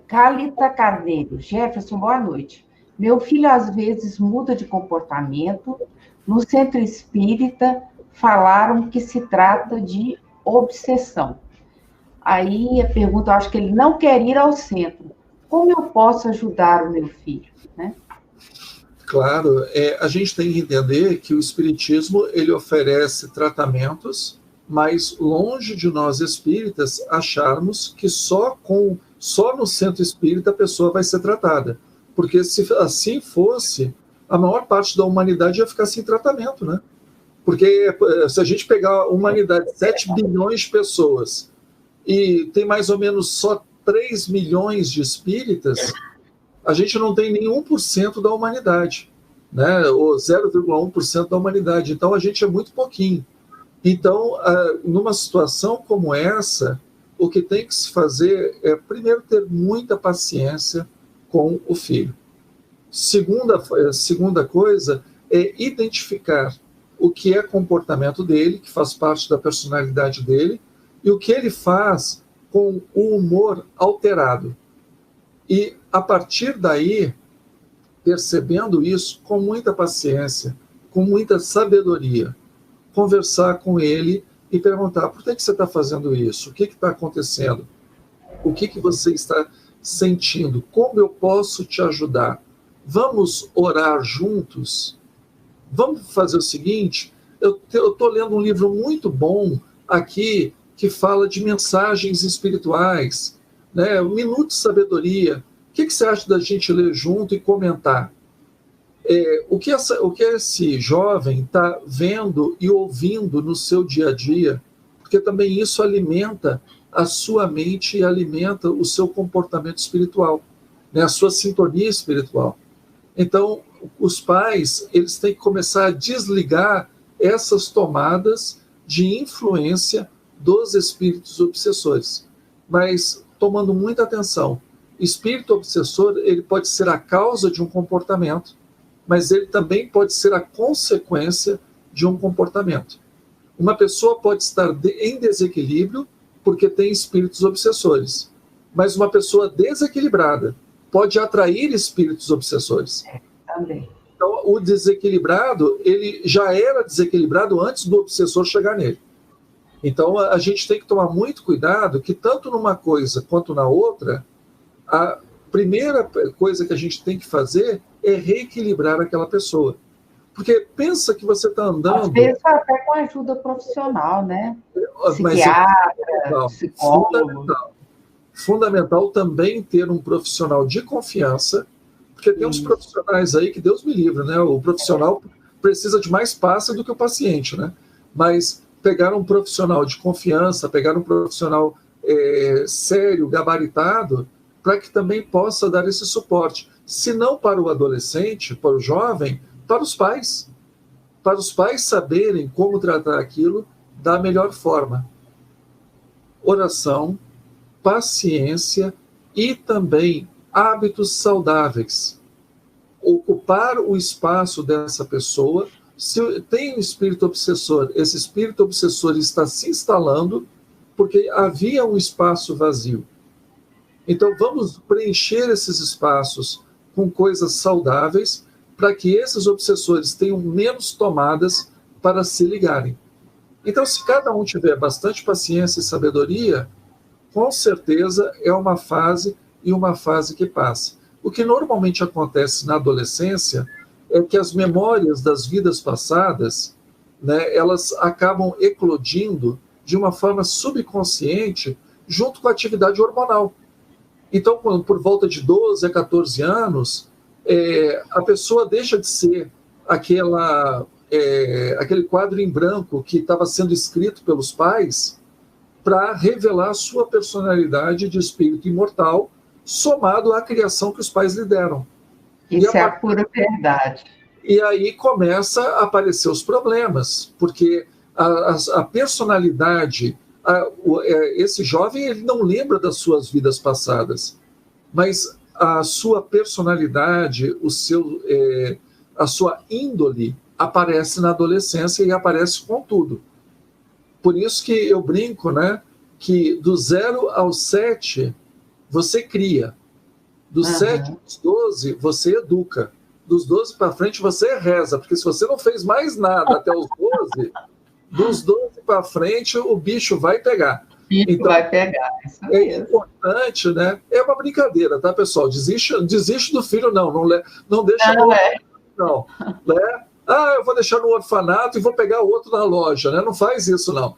Calita Carneiro. Jefferson, boa noite. Meu filho às vezes muda de comportamento. No centro espírita falaram que se trata de obsessão. Aí a pergunta, eu acho que ele não quer ir ao centro. Como eu posso ajudar o meu filho? Né?
Claro, a gente tem que entender que o espiritismo ele oferece tratamentos, mas longe de nós espíritas acharmos que só no centro espírita a pessoa vai ser tratada. Porque se assim fosse, a maior parte da humanidade ia ficar sem tratamento, né? Porque se a gente pegar a humanidade, 7 bilhões de pessoas, e tem mais ou menos só 3 milhões de espíritas, a gente não tem nem 1% da humanidade, né? Ou 0,1% da humanidade. Então, a gente é muito pouquinho. Então, numa situação como essa, o que tem que se fazer é, primeiro, ter muita paciência com o filho. Segunda coisa é identificar o que é comportamento dele, que faz parte da personalidade dele, e o que ele faz com o humor alterado. E, a partir daí, percebendo isso, com muita paciência, com muita sabedoria, conversar com ele e perguntar: por que você está fazendo isso? O que está acontecendo? O que você está sentindo? Como eu posso te ajudar? Vamos orar juntos? Vamos fazer o seguinte, eu estou lendo um livro muito bom aqui, que fala de mensagens espirituais, né? Um minuto de sabedoria. O que você acha da gente ler junto e comentar? O que esse jovem está vendo e ouvindo no seu dia a dia, porque também isso alimenta a sua mente e alimenta o seu comportamento espiritual, né? A sua sintonia espiritual. Então, os pais, eles têm que começar a desligar essas tomadas de influência dos espíritos obsessores. Mas, tomando muita atenção, espírito obsessor, ele pode ser a causa de um comportamento, mas ele também pode ser a consequência de um comportamento. Uma pessoa pode estar em desequilíbrio porque tem espíritos obsessores, mas uma pessoa desequilibrada pode atrair espíritos obsessores.
Também.
Então, o desequilibrado, ele já era desequilibrado antes do obsessor chegar nele. Então, a gente tem que tomar muito cuidado que tanto numa coisa quanto na outra, a primeira coisa que a gente tem que fazer é reequilibrar aquela pessoa. Porque pensa que você está andando...
Às vezes até com ajuda profissional, né?
Psiquiatra,
psicólogo.
Fundamental também ter um profissional de confiança, porque tem uns profissionais aí que Deus me livre, né? O profissional precisa de mais passe do que o paciente, né? Mas pegar um profissional de confiança, pegar um profissional sério, gabaritado, para que também possa dar esse suporte. Se não para o adolescente, para o jovem, para os pais. Para os pais saberem como tratar aquilo da melhor forma. Oração, paciência e também hábitos saudáveis. Ocupar o espaço dessa pessoa. Se tem um espírito obsessor, esse espírito obsessor está se instalando porque havia um espaço vazio. Então, vamos preencher esses espaços com coisas saudáveis para que esses obsessores tenham menos tomadas para se ligarem. Então, se cada um tiver bastante paciência e sabedoria, com certeza é uma fase e uma fase que passa. O que normalmente acontece na adolescência é que as memórias das vidas passadas, né, elas acabam eclodindo de uma forma subconsciente junto com a atividade hormonal. Então, por volta de 12 a 14 anos, a pessoa deixa de ser aquele quadro em branco que estava sendo escrito pelos pais para revelar a sua personalidade de espírito imortal, somado à criação que os pais lhe deram.
Isso é a pura verdade.
E aí começa a aparecer os problemas, porque a personalidade... esse jovem, ele não lembra das suas vidas passadas, mas a sua personalidade, a sua índole aparece na adolescência e aparece com tudo. Por isso que eu brinco, né, que do 0 aos 7 você cria, dos 7 aos 12 você educa, dos 12 para frente você reza, porque se você não fez mais nada até os 12, dos 12 para frente o bicho vai pegar.
Então, vai pegar, isso
é importante, né? É uma brincadeira, tá, pessoal? Desiste do filho, não deixa não. Né? Eu vou deixar no orfanato e vou pegar outro na loja, né? Não faz isso, não.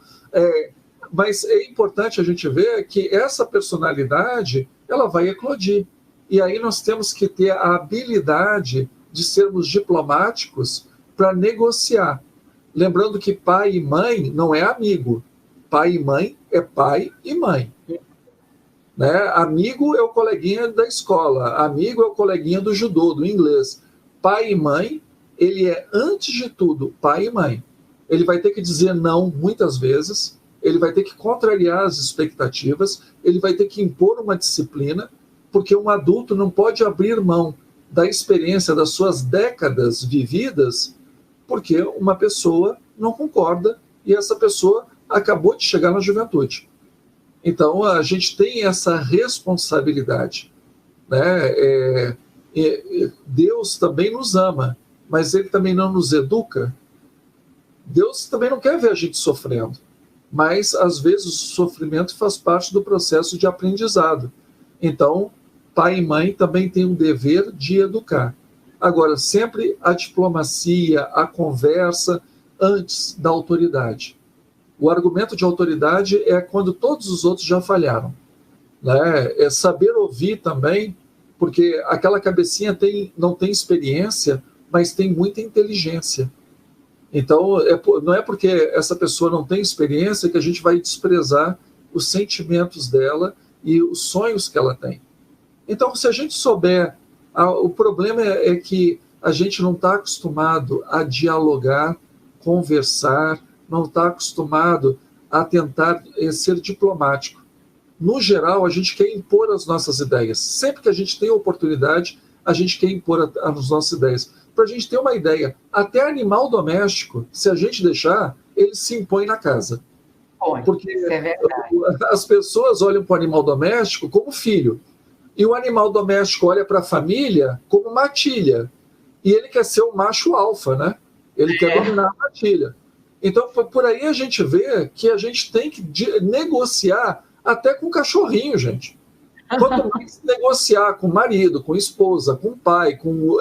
Mas é importante a gente ver que essa personalidade, ela vai eclodir. E aí nós temos que ter a habilidade de sermos diplomáticos para negociar. Lembrando que pai e mãe não é amigo. Pai e mãe é pai e mãe. Né? Amigo é o coleguinha da escola. Amigo é o coleguinha do judô, do inglês. Pai e mãe, ele é, antes de tudo, pai e mãe. Ele vai ter que dizer não muitas vezes, ele vai ter que contrariar as expectativas, ele vai ter que impor uma disciplina, porque um adulto não pode abrir mão da experiência das suas décadas vividas, porque uma pessoa não concorda e essa pessoa acabou de chegar na juventude. Então, a gente tem essa responsabilidade. Né? Deus também nos ama, mas Ele também não nos educa. Deus também não quer ver a gente sofrendo, mas, às vezes, o sofrimento faz parte do processo de aprendizado. Então, pai e mãe também têm um dever de educar. Agora, sempre a diplomacia, a conversa, antes da autoridade. O argumento de autoridade é quando todos os outros já falharam. Né? É saber ouvir também, porque aquela cabecinha não tem experiência, mas tem muita inteligência. Então, não é porque essa pessoa não tem experiência que a gente vai desprezar os sentimentos dela e os sonhos que ela tem. Então, se a gente souber, o problema é que a gente não está acostumado a dialogar, conversar, não está acostumado a tentar ser diplomático. No geral, a gente quer impor as nossas ideias. Sempre que a gente tem oportunidade, a gente quer impor as nossas ideias. Para a gente ter uma ideia, até animal doméstico, se a gente deixar, ele se impõe na casa. Porque
isso é verdade.
As pessoas olham para o animal doméstico como filho. E o animal doméstico olha para a família como matilha. E ele quer ser o macho alfa, né? Ele quer dominar a matilha. Então, por aí a gente vê que a gente tem que negociar até com o cachorrinho, gente. Quanto mais negociar com o marido, com a esposa, com o pai, com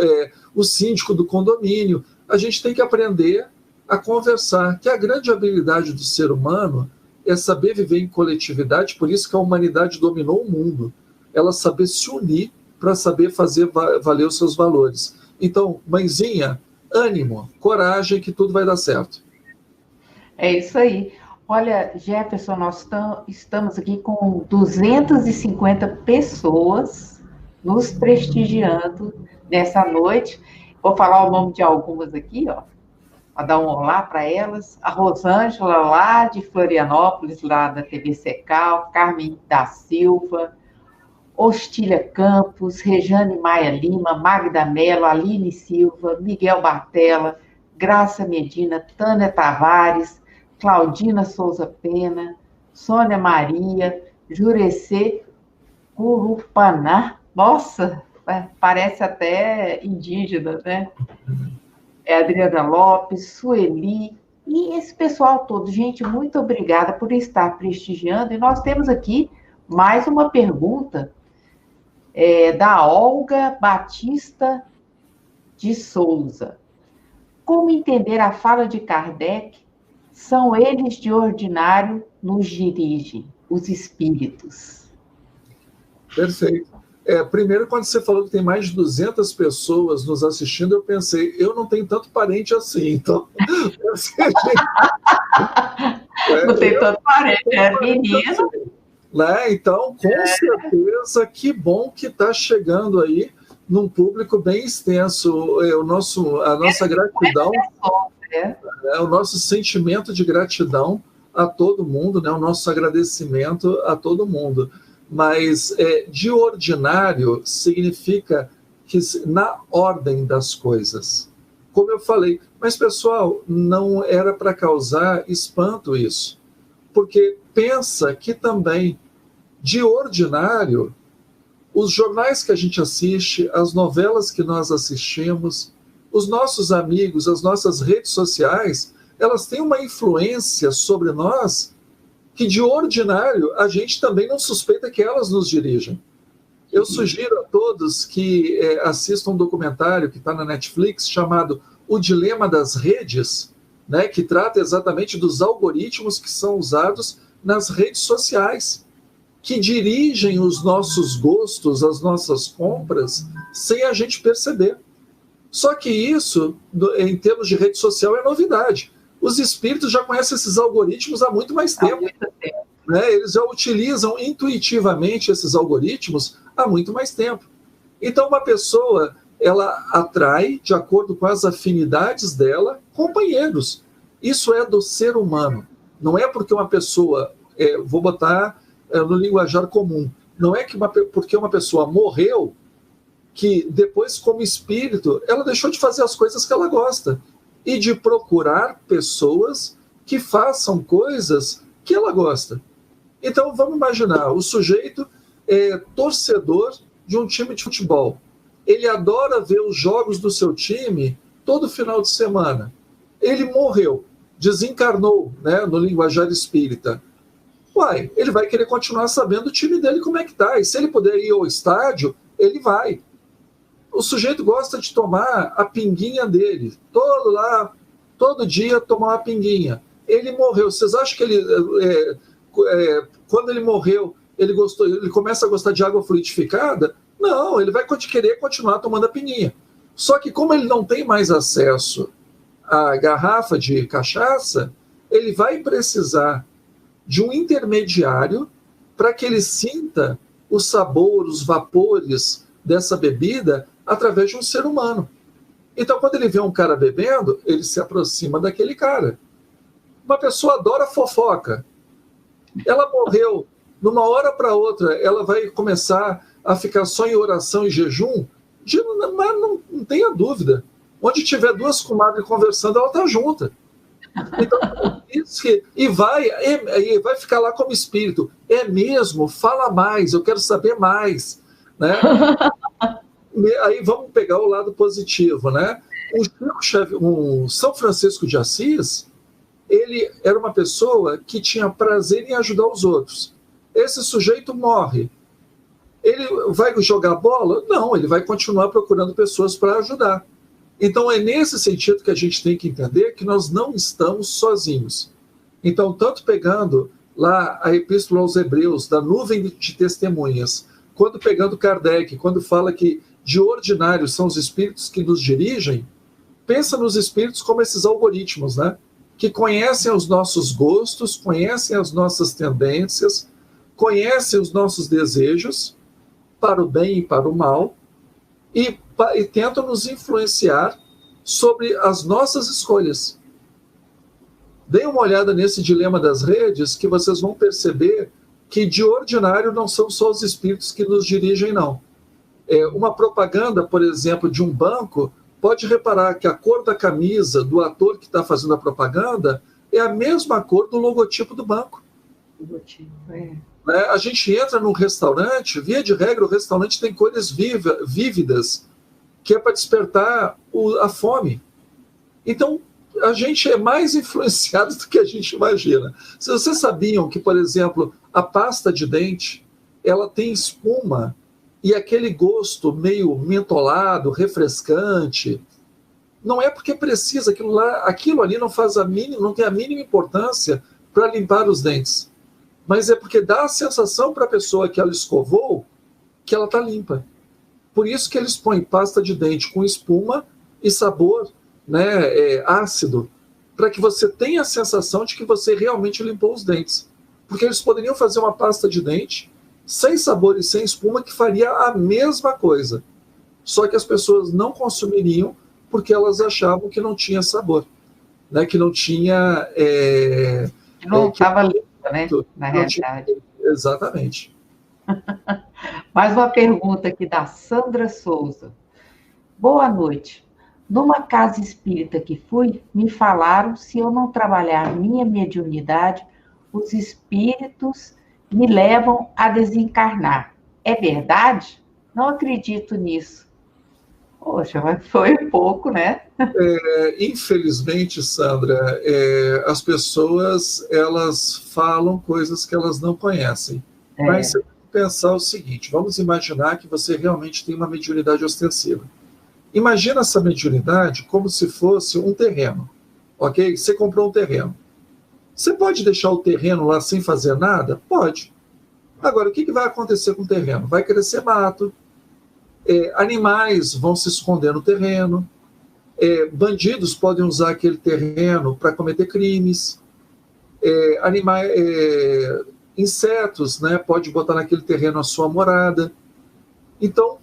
o síndico do condomínio, a gente tem que aprender a conversar, que a grande habilidade do ser humano é saber viver em coletividade, por isso que a humanidade dominou o mundo. Ela saber se unir para saber fazer valer os seus valores. Então, mãezinha, ânimo, coragem, que tudo vai dar certo.
É isso aí. Olha, Jefferson, nós estamos aqui com 250 pessoas nos prestigiando nessa noite. Vou falar o nome de algumas aqui, ó, para dar um olá para elas. A Rosângela, lá de Florianópolis, lá da TV Secal, Carmen da Silva, Ostília Campos, Rejane Maia Lima, Magda Mello, Aline Silva, Miguel Bartella, Graça Medina, Tânia Tavares, Claudina Souza Pena, Sônia Maria, Jurecê Curupaná. Nossa, parece até indígena, né? Adriana Lopes, Sueli, e esse pessoal todo. Gente, muito obrigada por estar prestigiando. E nós temos aqui mais uma pergunta da Olga Batista de Souza. Como entender a fala de Kardec? São eles de ordinário nos dirigem, os espíritos.
Perfeito. Primeiro, quando você falou que tem mais de 200 pessoas nos assistindo, eu pensei, eu não tenho tanto parente assim, então...
não tem tanto parente, menino.
Né? Então, com certeza, que bom que está chegando aí num público bem extenso. A nossa gratidão... o nosso sentimento de gratidão a todo mundo, né? O nosso agradecimento a todo mundo. Mas de ordinário significa que na ordem das coisas. como eu falei. Mas, pessoal, não era para causar espanto isso. Porque pensa que também, de ordinário, os jornais que a gente assiste, as novelas que nós assistimos, os nossos amigos, as nossas redes sociais, elas têm uma influência sobre nós que, de ordinário, a gente também não suspeita que elas nos dirigem. Eu sugiro a todos que assistam um documentário que está na Netflix chamado O Dilema das Redes, né, que trata exatamente dos algoritmos que são usados nas redes sociais, que dirigem os nossos gostos, as nossas compras, sem a gente perceber. Só que isso, em termos de rede social, é novidade. Os espíritos já conhecem esses algoritmos há muito mais tempo. Né? Eles já utilizam intuitivamente esses algoritmos há muito mais tempo. Então, uma pessoa, ela atrai, de acordo com as afinidades dela, companheiros. Isso é do ser humano. Não é porque uma pessoa, vou botar no linguajar comum, não é que porque uma pessoa morreu, que depois, como espírito, ela deixou de fazer as coisas que ela gosta e de procurar pessoas que façam coisas que ela gosta. Então, vamos imaginar, o sujeito é torcedor de um time de futebol. Ele adora ver os jogos do seu time todo final de semana. Ele morreu, desencarnou, né, no linguajar espírita. Uai, ele vai querer continuar sabendo o time dele como é que tá. E se ele puder ir ao estádio, ele vai. O sujeito gosta de tomar a pinguinha dele. Todo dia tomar uma pinguinha. Ele morreu. Vocês acham que ele... quando ele morreu, ele começa a gostar de água fluidificada? Não, ele vai querer continuar tomando a pinguinha. Só que como ele não tem mais acesso à garrafa de cachaça, ele vai precisar de um intermediário para que ele sinta o sabor, os vapores dessa bebida através de um ser humano. Então, quando ele vê um cara bebendo, ele se aproxima daquele cara. Uma pessoa adora fofoca. Ela morreu, numa hora para outra, ela vai começar a ficar só em oração e jejum? Mas não tenha dúvida. Onde tiver duas comadres conversando, ela está junta. Então, e vai ficar lá como espírito. É mesmo? Fala mais, eu quero saber mais. Né? Aí vamos pegar o lado positivo. Né? O São Francisco de Assis, ele era uma pessoa que tinha prazer em ajudar os outros. Esse sujeito morre. Ele vai jogar bola? Não, ele vai continuar procurando pessoas para ajudar. Então, é nesse sentido que a gente tem que entender que nós não estamos sozinhos. Então, tanto pegando lá a Epístola aos Hebreus, da nuvem de testemunhas, quando pegando Kardec, quando fala que de ordinário são os espíritos que nos dirigem, pensa nos espíritos como esses algoritmos, né? Que conhecem os nossos gostos, conhecem as nossas tendências, conhecem os nossos desejos, para o bem e para o mal, e tentam nos influenciar sobre as nossas escolhas. Deem uma olhada nesse dilema das redes, que vocês vão perceber que, de ordinário, não são só os espíritos que nos dirigem, não. Uma propaganda, por exemplo, de um banco, pode reparar que a cor da camisa do ator que está fazendo a propaganda é a mesma cor do logotipo do banco. A gente entra num restaurante, via de regra, o restaurante tem cores vívidas, que é para despertar a fome. Então, a gente é mais influenciado do que a gente imagina. Se vocês sabiam que, por exemplo, a pasta de dente, ela tem espuma e aquele gosto meio mentolado, refrescante, não é porque precisa, aquilo ali não tem a mínima importância para limpar os dentes. Mas é porque dá a sensação para a pessoa que ela escovou que ela está limpa. Por isso que eles põem pasta de dente com espuma e sabor, né, ácido, para que você tenha a sensação de que você realmente limpou os dentes. Porque eles poderiam fazer uma pasta de dente sem sabor e sem espuma que faria a mesma coisa. Só que as pessoas não consumiriam porque elas achavam que não tinha sabor, né, que não tinha...
que não estava limpo, né, na realidade.
Exatamente.
Mais uma pergunta aqui da Sandra Souza. Boa noite. Numa casa espírita que fui, me falaram se eu não trabalhar minha mediunidade, os espíritos me levam a desencarnar. É verdade? Não acredito nisso. Poxa, mas foi pouco, né?
Infelizmente, Sandra, as pessoas elas falam coisas que elas não conhecem. Mas você tem que pensar o seguinte: vamos imaginar que você realmente tem uma mediunidade ostensiva. Imagina essa mediunidade como se fosse um terreno, ok? Você comprou um terreno. Você pode deixar o terreno lá sem fazer nada? Pode. Agora, o que vai acontecer com o terreno? Vai crescer mato, animais vão se esconder no terreno, bandidos podem usar aquele terreno para cometer crimes, insetos, né, pode botar naquele terreno a sua morada. Então,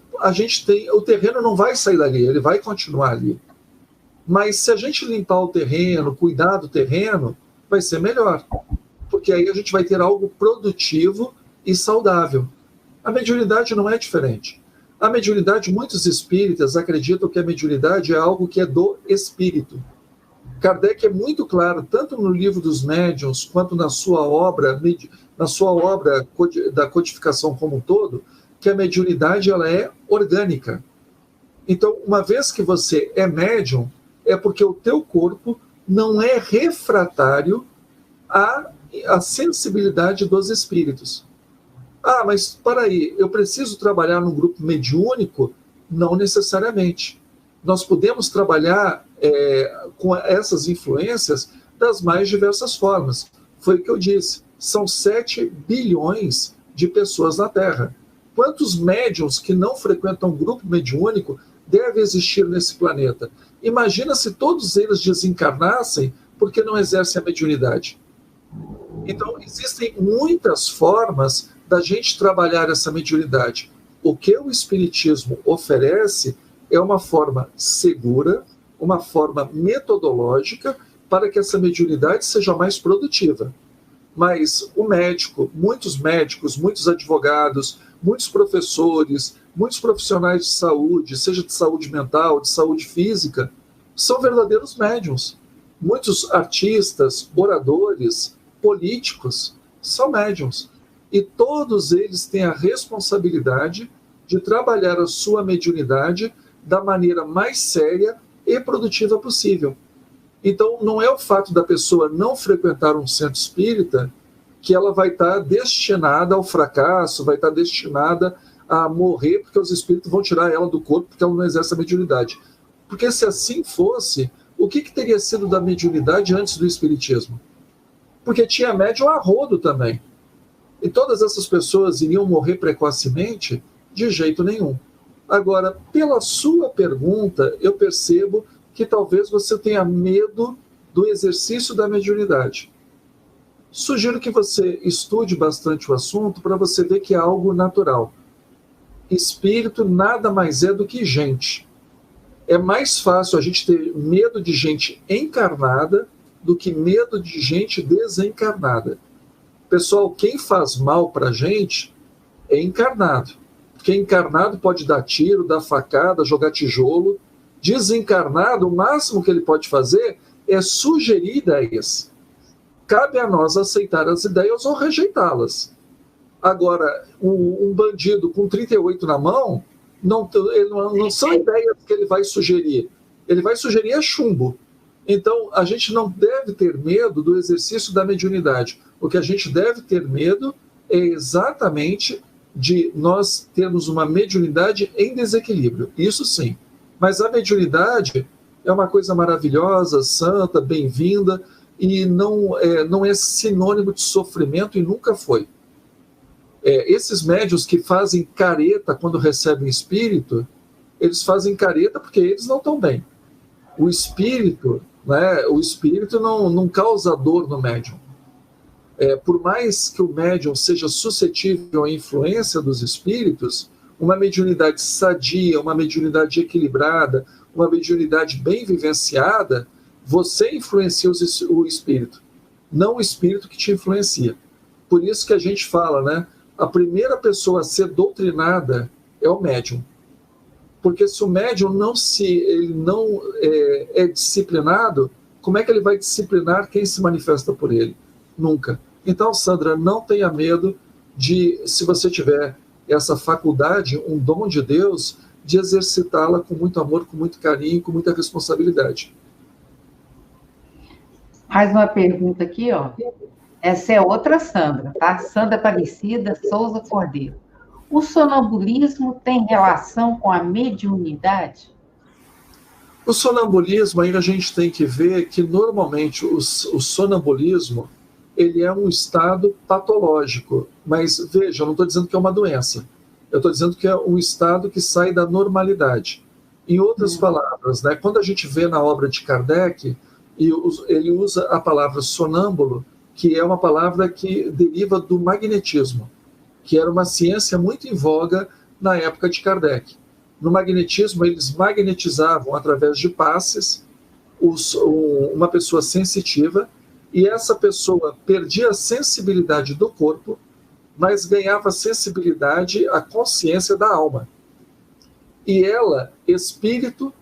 o terreno não vai sair dali, ele vai continuar ali. Mas se a gente limpar o terreno, cuidar do terreno, vai ser melhor. Porque aí a gente vai ter algo produtivo e saudável. A mediunidade não é diferente. A mediunidade, muitos espíritas acreditam que a mediunidade é algo que é do espírito. Kardec é muito claro, tanto no livro dos médiuns, quanto na sua obra da codificação como um todo, que a mediunidade ela é orgânica. Então, uma vez que você é médium, é porque o teu corpo não é refratário à sensibilidade dos espíritos. Ah, mas para aí, eu preciso trabalhar num grupo mediúnico? Não necessariamente. Nós podemos trabalhar com essas influências das mais diversas formas. Foi o que eu disse, são 7 bilhões de pessoas na Terra. Quantos médiuns que não frequentam um grupo mediúnico deve existir nesse planeta? Imagina se todos eles desencarnassem porque não exercem a mediunidade. Então, existem muitas formas da gente trabalhar essa mediunidade. O que o Espiritismo oferece é uma forma segura, uma forma metodológica para que essa mediunidade seja mais produtiva. Mas o médico, muitos advogados, muitos professores, muitos profissionais de saúde, seja de saúde mental, de saúde física, são verdadeiros médiuns. Muitos artistas, oradores, políticos, são médiuns. E todos eles têm a responsabilidade de trabalhar a sua mediunidade da maneira mais séria e produtiva possível. Então, não é o fato da pessoa não frequentar um centro espírita que ela vai estar destinada ao fracasso, vai estar destinada a morrer, porque os espíritos vão tirar ela do corpo porque ela não exerce a mediunidade. Porque se assim fosse, o que teria sido da mediunidade antes do espiritismo? Porque tinha médium a rodo também. E todas essas pessoas iriam morrer precocemente? De jeito nenhum. Agora, pela sua pergunta, eu percebo que talvez você tenha medo do exercício da mediunidade. Sugiro que você estude bastante o assunto para você ver que é algo natural. Espírito nada mais é do que gente. É mais fácil a gente ter medo de gente encarnada do que medo de gente desencarnada. Pessoal, quem faz mal para a gente é encarnado. Porque encarnado pode dar tiro, dar facada, jogar tijolo. Desencarnado, o máximo que ele pode fazer é sugerir ideias. Cabe a nós aceitar as ideias ou rejeitá-las. Agora, um bandido com 38 na mão, não são ideias que ele vai sugerir. Ele vai sugerir chumbo. Então, a gente não deve ter medo do exercício da mediunidade. O que a gente deve ter medo é exatamente de nós termos uma mediunidade em desequilíbrio. Isso sim. Mas a mediunidade é uma coisa maravilhosa, santa, bem-vinda, e não é sinônimo de sofrimento e nunca foi. Esses médiuns que fazem careta quando recebem espírito, eles fazem careta porque eles não estão bem. O espírito não causa dor no médium. Por mais que o médium seja suscetível à influência dos espíritos, uma mediunidade sadia, uma mediunidade equilibrada, uma mediunidade bem vivenciada, você influencia o espírito, não o espírito que te influencia. Por isso que a gente fala, né? A primeira pessoa a ser doutrinada é o médium. Porque se o médium ele não é disciplinado, como é que ele vai disciplinar quem se manifesta por ele? Nunca. Então, Sandra, não tenha medo de, se você tiver essa faculdade, um dom de Deus, de exercitá-la com muito amor, com muito carinho, com muita responsabilidade.
Mais uma pergunta aqui, ó. Essa é outra Sandra, tá? Sandra Aparecida Souza Cordeiro. O sonambulismo tem relação com a mediunidade?
O sonambulismo, aí a gente tem que ver que, normalmente, o sonambulismo, ele é um estado patológico. Mas, veja, eu não estou dizendo que é uma doença. Eu estou dizendo que é um estado que sai da normalidade. Em outras palavras, né, quando a gente vê na obra de Kardec, ele usa a palavra sonâmbulo, que é uma palavra que deriva do magnetismo, que era uma ciência muito em voga na época de Kardec. No magnetismo, eles magnetizavam através de passes uma pessoa sensitiva, e essa pessoa perdia a sensibilidade do corpo, mas ganhava a sensibilidade, a consciência da alma. E ela, espírito,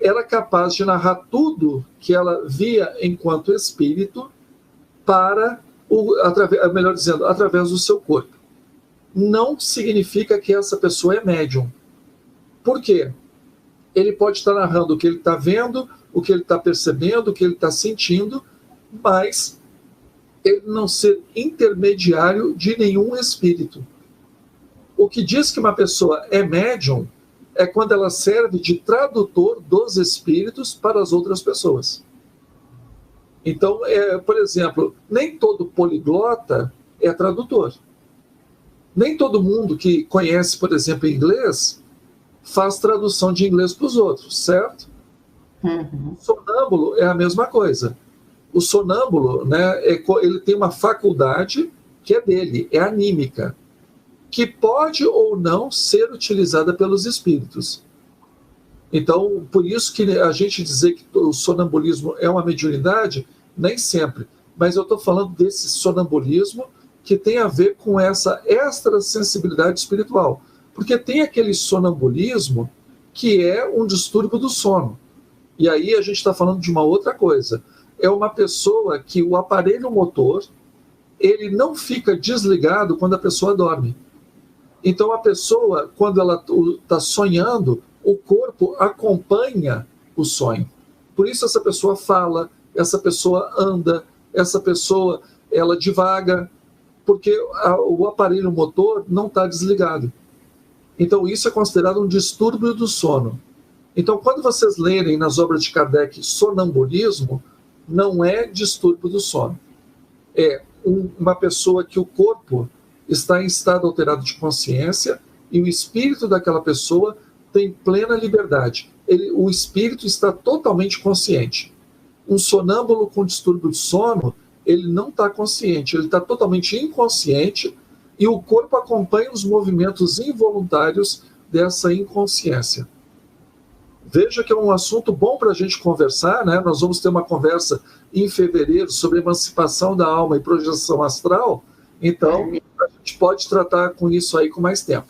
era capaz de narrar tudo que ela via enquanto espírito melhor dizendo, através do seu corpo. Não significa que essa pessoa é médium. Por quê? Ele pode estar narrando o que ele está vendo, o que ele está percebendo, o que ele está sentindo, mas ele não ser intermediário de nenhum espírito. O que diz que uma pessoa é médium é quando ela serve de tradutor dos espíritos para as outras pessoas. Então, por exemplo, nem todo poliglota é tradutor. Nem todo mundo que conhece, por exemplo, inglês, faz tradução de inglês para os outros, certo?
Uhum.
O sonâmbulo é a mesma coisa. O sonâmbulo, né, ele tem uma faculdade que é dele, é anímica, que pode ou não ser utilizada pelos espíritos. Então, por isso que a gente dizer que o sonambulismo é uma mediunidade, nem sempre. Mas eu estou falando desse sonambulismo que tem a ver com essa extrasensibilidade espiritual. Porque tem aquele sonambulismo que é um distúrbio do sono. E aí a gente está falando de uma outra coisa. É uma pessoa que o aparelho motor, ele não fica desligado quando a pessoa dorme. Então a pessoa, quando ela está sonhando, o corpo acompanha o sonho. Por isso essa pessoa fala, essa pessoa anda, essa pessoa, ela divaga, porque o aparelho motor não está desligado. Então isso é considerado um distúrbio do sono. Então quando vocês lerem nas obras de Kardec sonambulismo, não é distúrbio do sono. É uma pessoa que o corpo está em estado alterado de consciência e o espírito daquela pessoa tem plena liberdade. O espírito está totalmente consciente. Um sonâmbulo com distúrbio de sono, ele não está consciente, ele está totalmente inconsciente e o corpo acompanha os movimentos involuntários dessa inconsciência. Veja que é um assunto bom para a gente conversar, né? Nós vamos ter uma conversa em fevereiro sobre emancipação da alma e projeção astral, então a gente pode tratar com isso aí com mais tempo.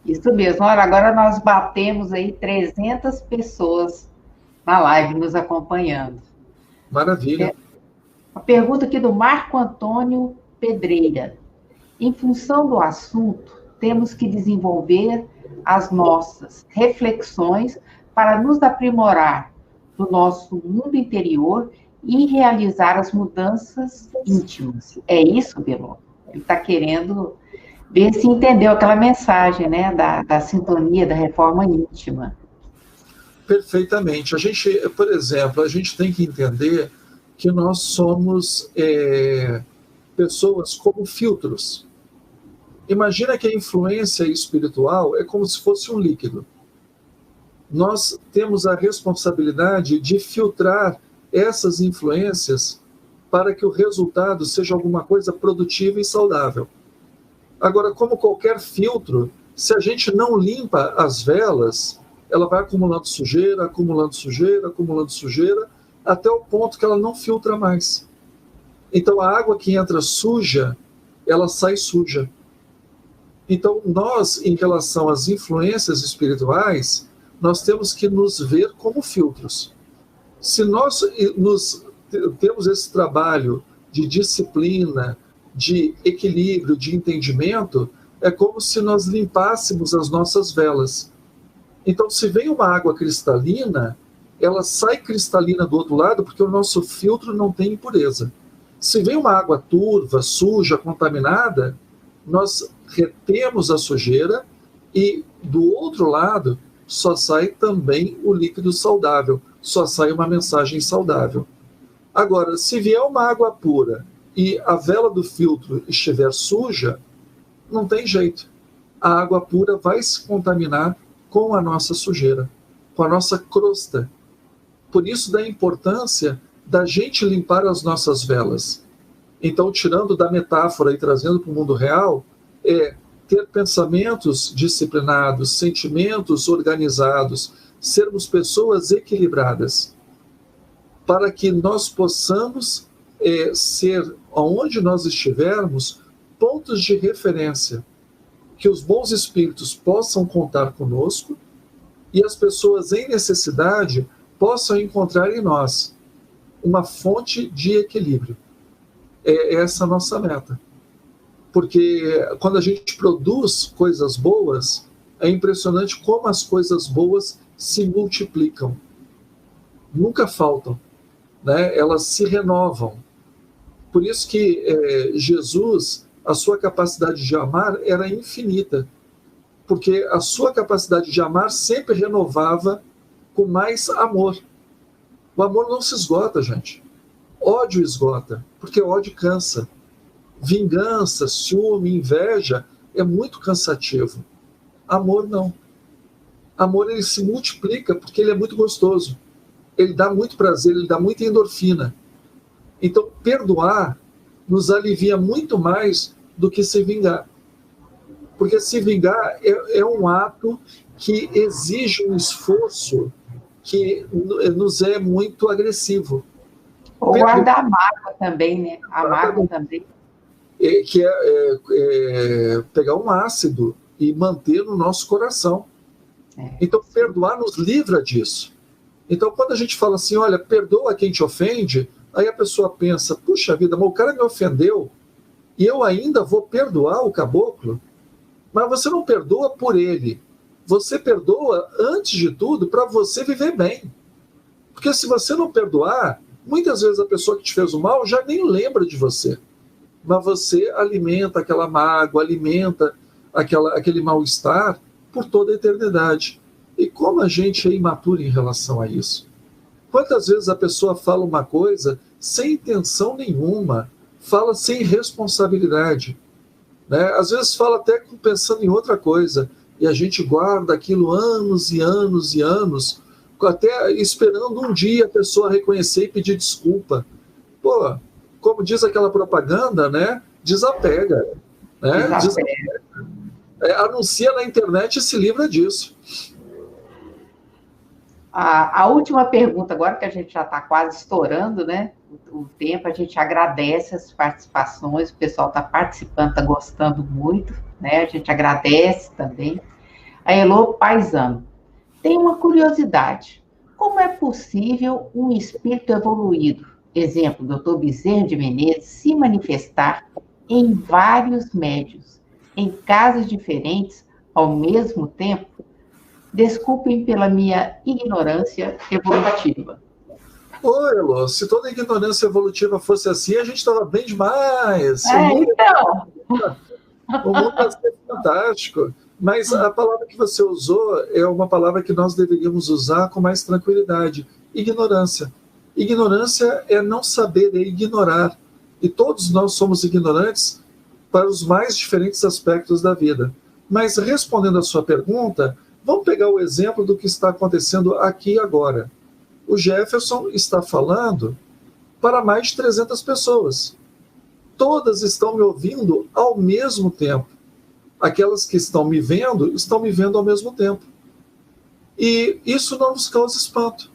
Isso mesmo. Olha, agora nós batemos aí 300 pessoas na live nos acompanhando.
Maravilha.
A pergunta aqui do Marco Antônio Pedreira. Em função do assunto, temos que desenvolver as nossas reflexões para nos aprimorar no nosso mundo interior e realizar as mudanças íntimas. É isso, Belo? Ele está querendo ver se entendeu aquela mensagem, né, da sintonia, da reforma íntima.
Perfeitamente. A gente, por exemplo, a gente tem que entender que nós somos pessoas como filtros. Imagina que a influência espiritual é como se fosse um líquido. Nós temos a responsabilidade de filtrar essas influências para que o resultado seja alguma coisa produtiva e saudável. Agora, como qualquer filtro, se a gente não limpa as velas, ela vai acumulando sujeira, acumulando sujeira, acumulando sujeira, até o ponto que ela não filtra mais. Então, a água que entra suja, ela sai suja. Então, nós, em relação às influências espirituais, nós temos que nos ver como filtros. Se nós temos esse trabalho de disciplina, de equilíbrio, de entendimento, é como se nós limpássemos as nossas velas. Então, se vem uma água cristalina, ela sai cristalina do outro lado porque o nosso filtro não tem impureza. Se vem uma água turva, suja, contaminada, nós retemos a sujeira e do outro lado só sai também o líquido saudável, só sai uma mensagem saudável. Agora, se vier uma água pura e a vela do filtro estiver suja, não tem jeito. A água pura vai se contaminar com a nossa sujeira, com a nossa crosta. Por isso da importância da gente limpar as nossas velas. Então, tirando da metáfora e trazendo para o mundo real, é ter pensamentos disciplinados, sentimentos organizados, sermos pessoas equilibradas, para que nós possamos ser, aonde nós estivermos, pontos de referência, que os bons espíritos possam contar conosco e as pessoas em necessidade possam encontrar em nós uma fonte de equilíbrio. É essa a nossa meta. Porque quando a gente produz coisas boas, é impressionante como as coisas boas se multiplicam. Nunca faltam, né? Elas se renovam. Por isso que Jesus, a sua capacidade de amar era infinita. Porque a sua capacidade de amar sempre renovava com mais amor. O amor não se esgota, gente. Ódio esgota, porque ódio cansa. Vingança, ciúme, inveja é muito cansativo. Amor não. Amor ele se multiplica porque ele é muito gostoso. Ele dá muito prazer, ele dá muita endorfina. Então, perdoar nos alivia muito mais do que se vingar. Porque se vingar é um ato que exige um esforço que nos é muito agressivo.
Ou guardar a mágoa também, né? A mágoa também.
Que é pegar um ácido e manter no nosso coração. Então, perdoar nos livra disso. Então, quando a gente fala assim, olha, perdoa quem te ofende, aí a pessoa pensa, puxa vida, mas o cara me ofendeu e eu ainda vou perdoar o caboclo? Mas você não perdoa por ele. Você perdoa, antes de tudo, para você viver bem. Porque se você não perdoar, muitas vezes a pessoa que te fez o mal já nem lembra de você. Mas você alimenta aquela mágoa, alimenta aquele mal-estar por toda a eternidade. E como a gente é imaturo em relação a isso? Quantas vezes a pessoa fala uma coisa sem intenção nenhuma, fala sem responsabilidade, né? Às vezes fala até pensando em outra coisa, e a gente guarda aquilo anos e anos e anos, até esperando um dia a pessoa reconhecer e pedir desculpa. Pô, como diz aquela propaganda, né? Desapega. Né? Desapega. Anuncia na internet e se livra disso.
A última pergunta, agora que a gente já está quase estourando, né? O tempo, a gente agradece as participações, o pessoal está participando, está gostando muito, né? A gente agradece também. A Elô Paisano tem uma curiosidade. Como é possível um espírito evoluído, exemplo, Dr. Bezerra de Menezes, se manifestar em vários médios, em casas diferentes, ao mesmo tempo? Desculpem pela minha ignorância evolutiva.
Oi, Elô, se toda ignorância evolutiva fosse assim, a gente estava bem demais.
Então.
O mundo ia ser fantástico. Mas a palavra que você usou é uma palavra que nós deveríamos usar com mais tranquilidade. Ignorância. Ignorância é não saber, é ignorar. E todos nós somos ignorantes para os mais diferentes aspectos da vida. Mas respondendo a sua pergunta, vamos pegar o exemplo do que está acontecendo aqui e agora. O Jefferson está falando para mais de 300 pessoas. Todas estão me ouvindo ao mesmo tempo. Aquelas que estão me vendo ao mesmo tempo. E isso não nos causa espanto.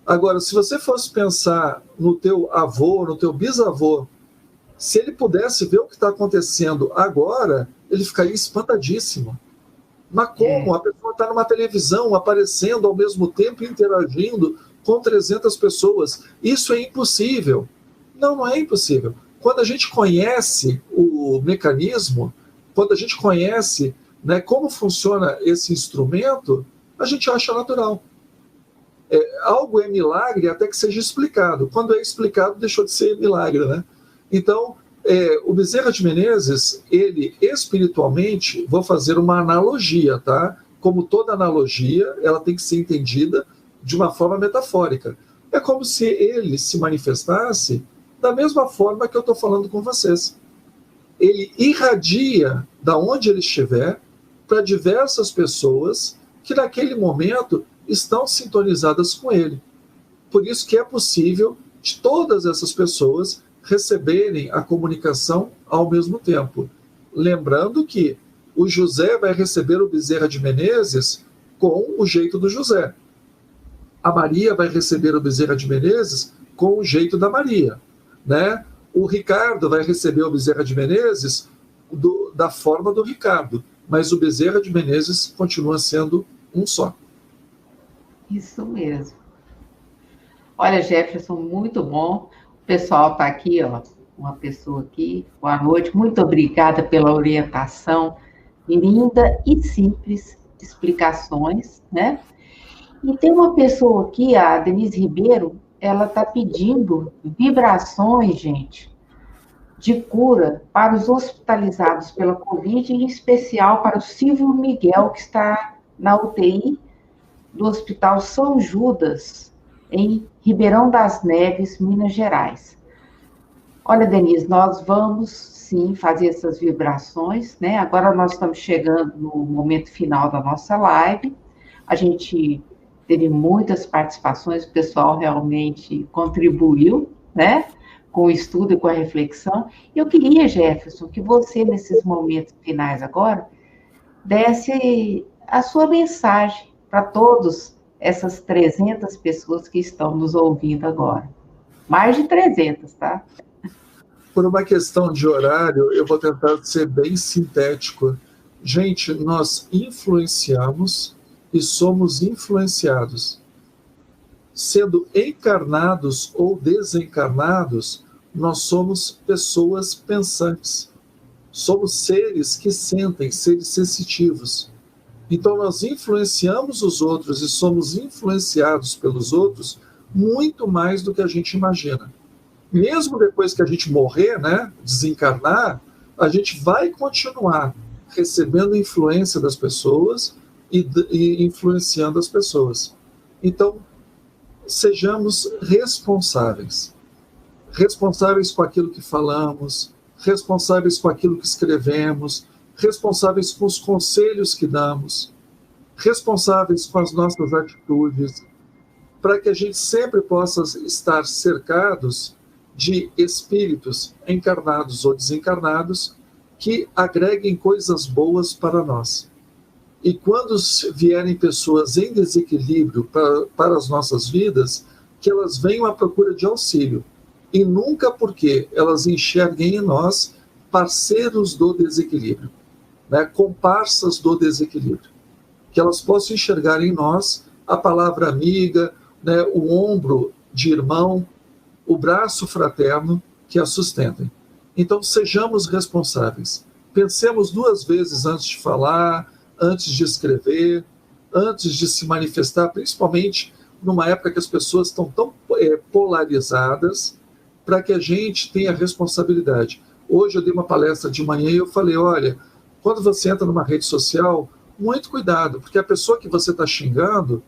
Agora, se você fosse pensar no teu avô, no teu bisavô, se ele pudesse ver o que está acontecendo agora, ele ficaria espantadíssimo. Mas como? A pessoa está numa televisão, aparecendo ao mesmo tempo, interagindo com 300 pessoas. Isso é impossível. Não, não é impossível. Quando a gente conhece o mecanismo, quando a gente conhece, né, como funciona esse instrumento, a gente acha natural. Algo é milagre até que seja explicado. Quando é explicado, deixou de ser milagre, né? Então, o Bezerra de Menezes, ele espiritualmente, vou fazer uma analogia, tá? Como toda analogia, ela tem que ser entendida de uma forma metafórica. É como se ele se manifestasse da mesma forma que eu estou falando com vocês. Ele irradia da onde ele estiver para diversas pessoas que naquele momento estão sintonizadas com ele. Por isso que é possível de todas essas pessoas receberem a comunicação ao mesmo tempo. Lembrando que o José vai receber o Bezerra de Menezes com o jeito do José. A Maria vai receber o Bezerra de Menezes com o jeito da Maria, né? O Ricardo vai receber o Bezerra de Menezes da forma do Ricardo, mas o Bezerra de Menezes continua sendo um só.
Isso mesmo. Olha, Jefferson, muito bom. O pessoal está aqui, ó, uma pessoa aqui. Boa noite, muito obrigada pela orientação, linda e simples explicações, né? E tem uma pessoa aqui, a Denise Ribeiro, ela está pedindo vibrações, gente, de cura para os hospitalizados pela Covid, em especial para o Silvio Miguel, que está na UTI do Hospital São Judas, em Ribeirão das Neves, Minas Gerais. Olha, Denise, nós vamos, sim, fazer essas vibrações, né? Agora nós estamos chegando no momento final da nossa live. A gente teve muitas participações, o pessoal realmente contribuiu, né? Com o estudo e com a reflexão. Eu queria, Jefferson, que você, nesses momentos finais agora, desse a sua mensagem para todas essas 300 pessoas que estão nos ouvindo agora. Mais de 300, tá?
Por uma questão de horário, eu vou tentar ser bem sintético. Gente, nós influenciamos e somos influenciados. Sendo encarnados ou desencarnados, nós somos pessoas pensantes. Somos seres que sentem, seres sensitivos. Então, nós influenciamos os outros e somos influenciados pelos outros muito mais do que a gente imagina. Mesmo depois que a gente morrer, né, desencarnar, a gente vai continuar recebendo influência das pessoas e influenciando as pessoas. Então, sejamos responsáveis. Responsáveis com aquilo que falamos, responsáveis com aquilo que escrevemos, responsáveis com os conselhos que damos, responsáveis com as nossas atitudes, para que a gente sempre possa estar cercados de espíritos encarnados ou desencarnados que agreguem coisas boas para nós. E quando vierem pessoas em desequilíbrio para as nossas vidas, que elas venham à procura de auxílio. E nunca porque elas enxerguem em nós parceiros do desequilíbrio, né, comparsas do desequilíbrio. Que elas possam enxergar em nós a palavra amiga, né, o ombro de irmão, o braço fraterno que a sustentem. Então, sejamos responsáveis. Pensemos 2 vezes antes de falar, antes de escrever, antes de se manifestar, principalmente numa época que as pessoas estão tão polarizadas, para que a gente tenha responsabilidade. Hoje eu dei uma palestra de manhã e eu falei, olha, quando você entra numa rede social, muito cuidado, porque a pessoa que você está xingando,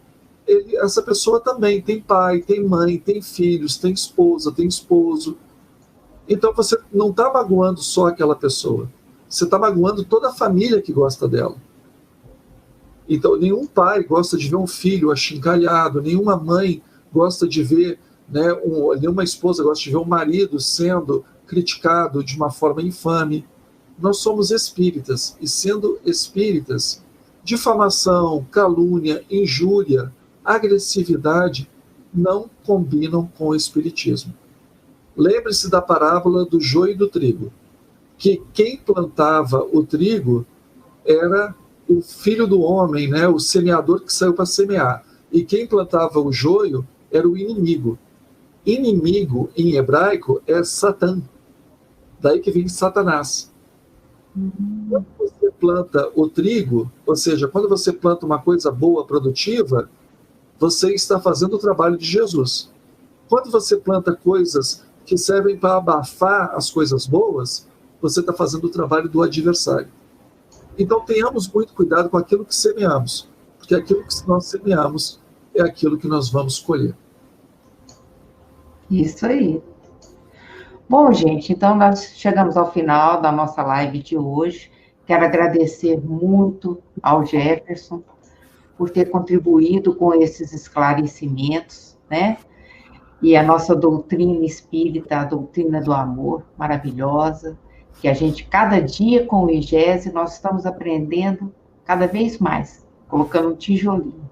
essa pessoa também tem pai, tem mãe, tem filhos, tem esposa, tem esposo. Então você não está magoando só aquela pessoa, você está magoando toda a família que gosta dela. Então nenhum pai gosta de ver um filho achincalhado, nenhuma mãe gosta de ver, né, nenhuma esposa gosta de ver um marido sendo criticado de uma forma infame. Nós somos espíritas, e sendo espíritas, difamação, calúnia, injúria, agressividade não combinam com o espiritismo. Lembre-se da parábola do joio e do trigo. que quem plantava o trigo era o filho do homem, né, o semeador que saiu para semear. E quem plantava o joio era o inimigo. Inimigo, em hebraico, é Satã. Daí que vem Satanás. Quando você planta o trigo, ou seja, quando você planta uma coisa boa, produtiva, você está fazendo o trabalho de Jesus. Quando você planta coisas que servem para abafar as coisas boas, você está fazendo o trabalho do adversário. Então tenhamos muito cuidado com aquilo que semeamos, porque aquilo que nós semeamos é aquilo que nós vamos colher.
Isso aí. Bom, gente, então nós chegamos ao final da nossa live de hoje. Quero agradecer muito ao Jefferson por ter contribuído com esses esclarecimentos, né? E a nossa doutrina espírita, a doutrina do amor, maravilhosa, que a gente, cada dia com o IGESE, nós estamos aprendendo cada vez mais, colocando um tijolinho.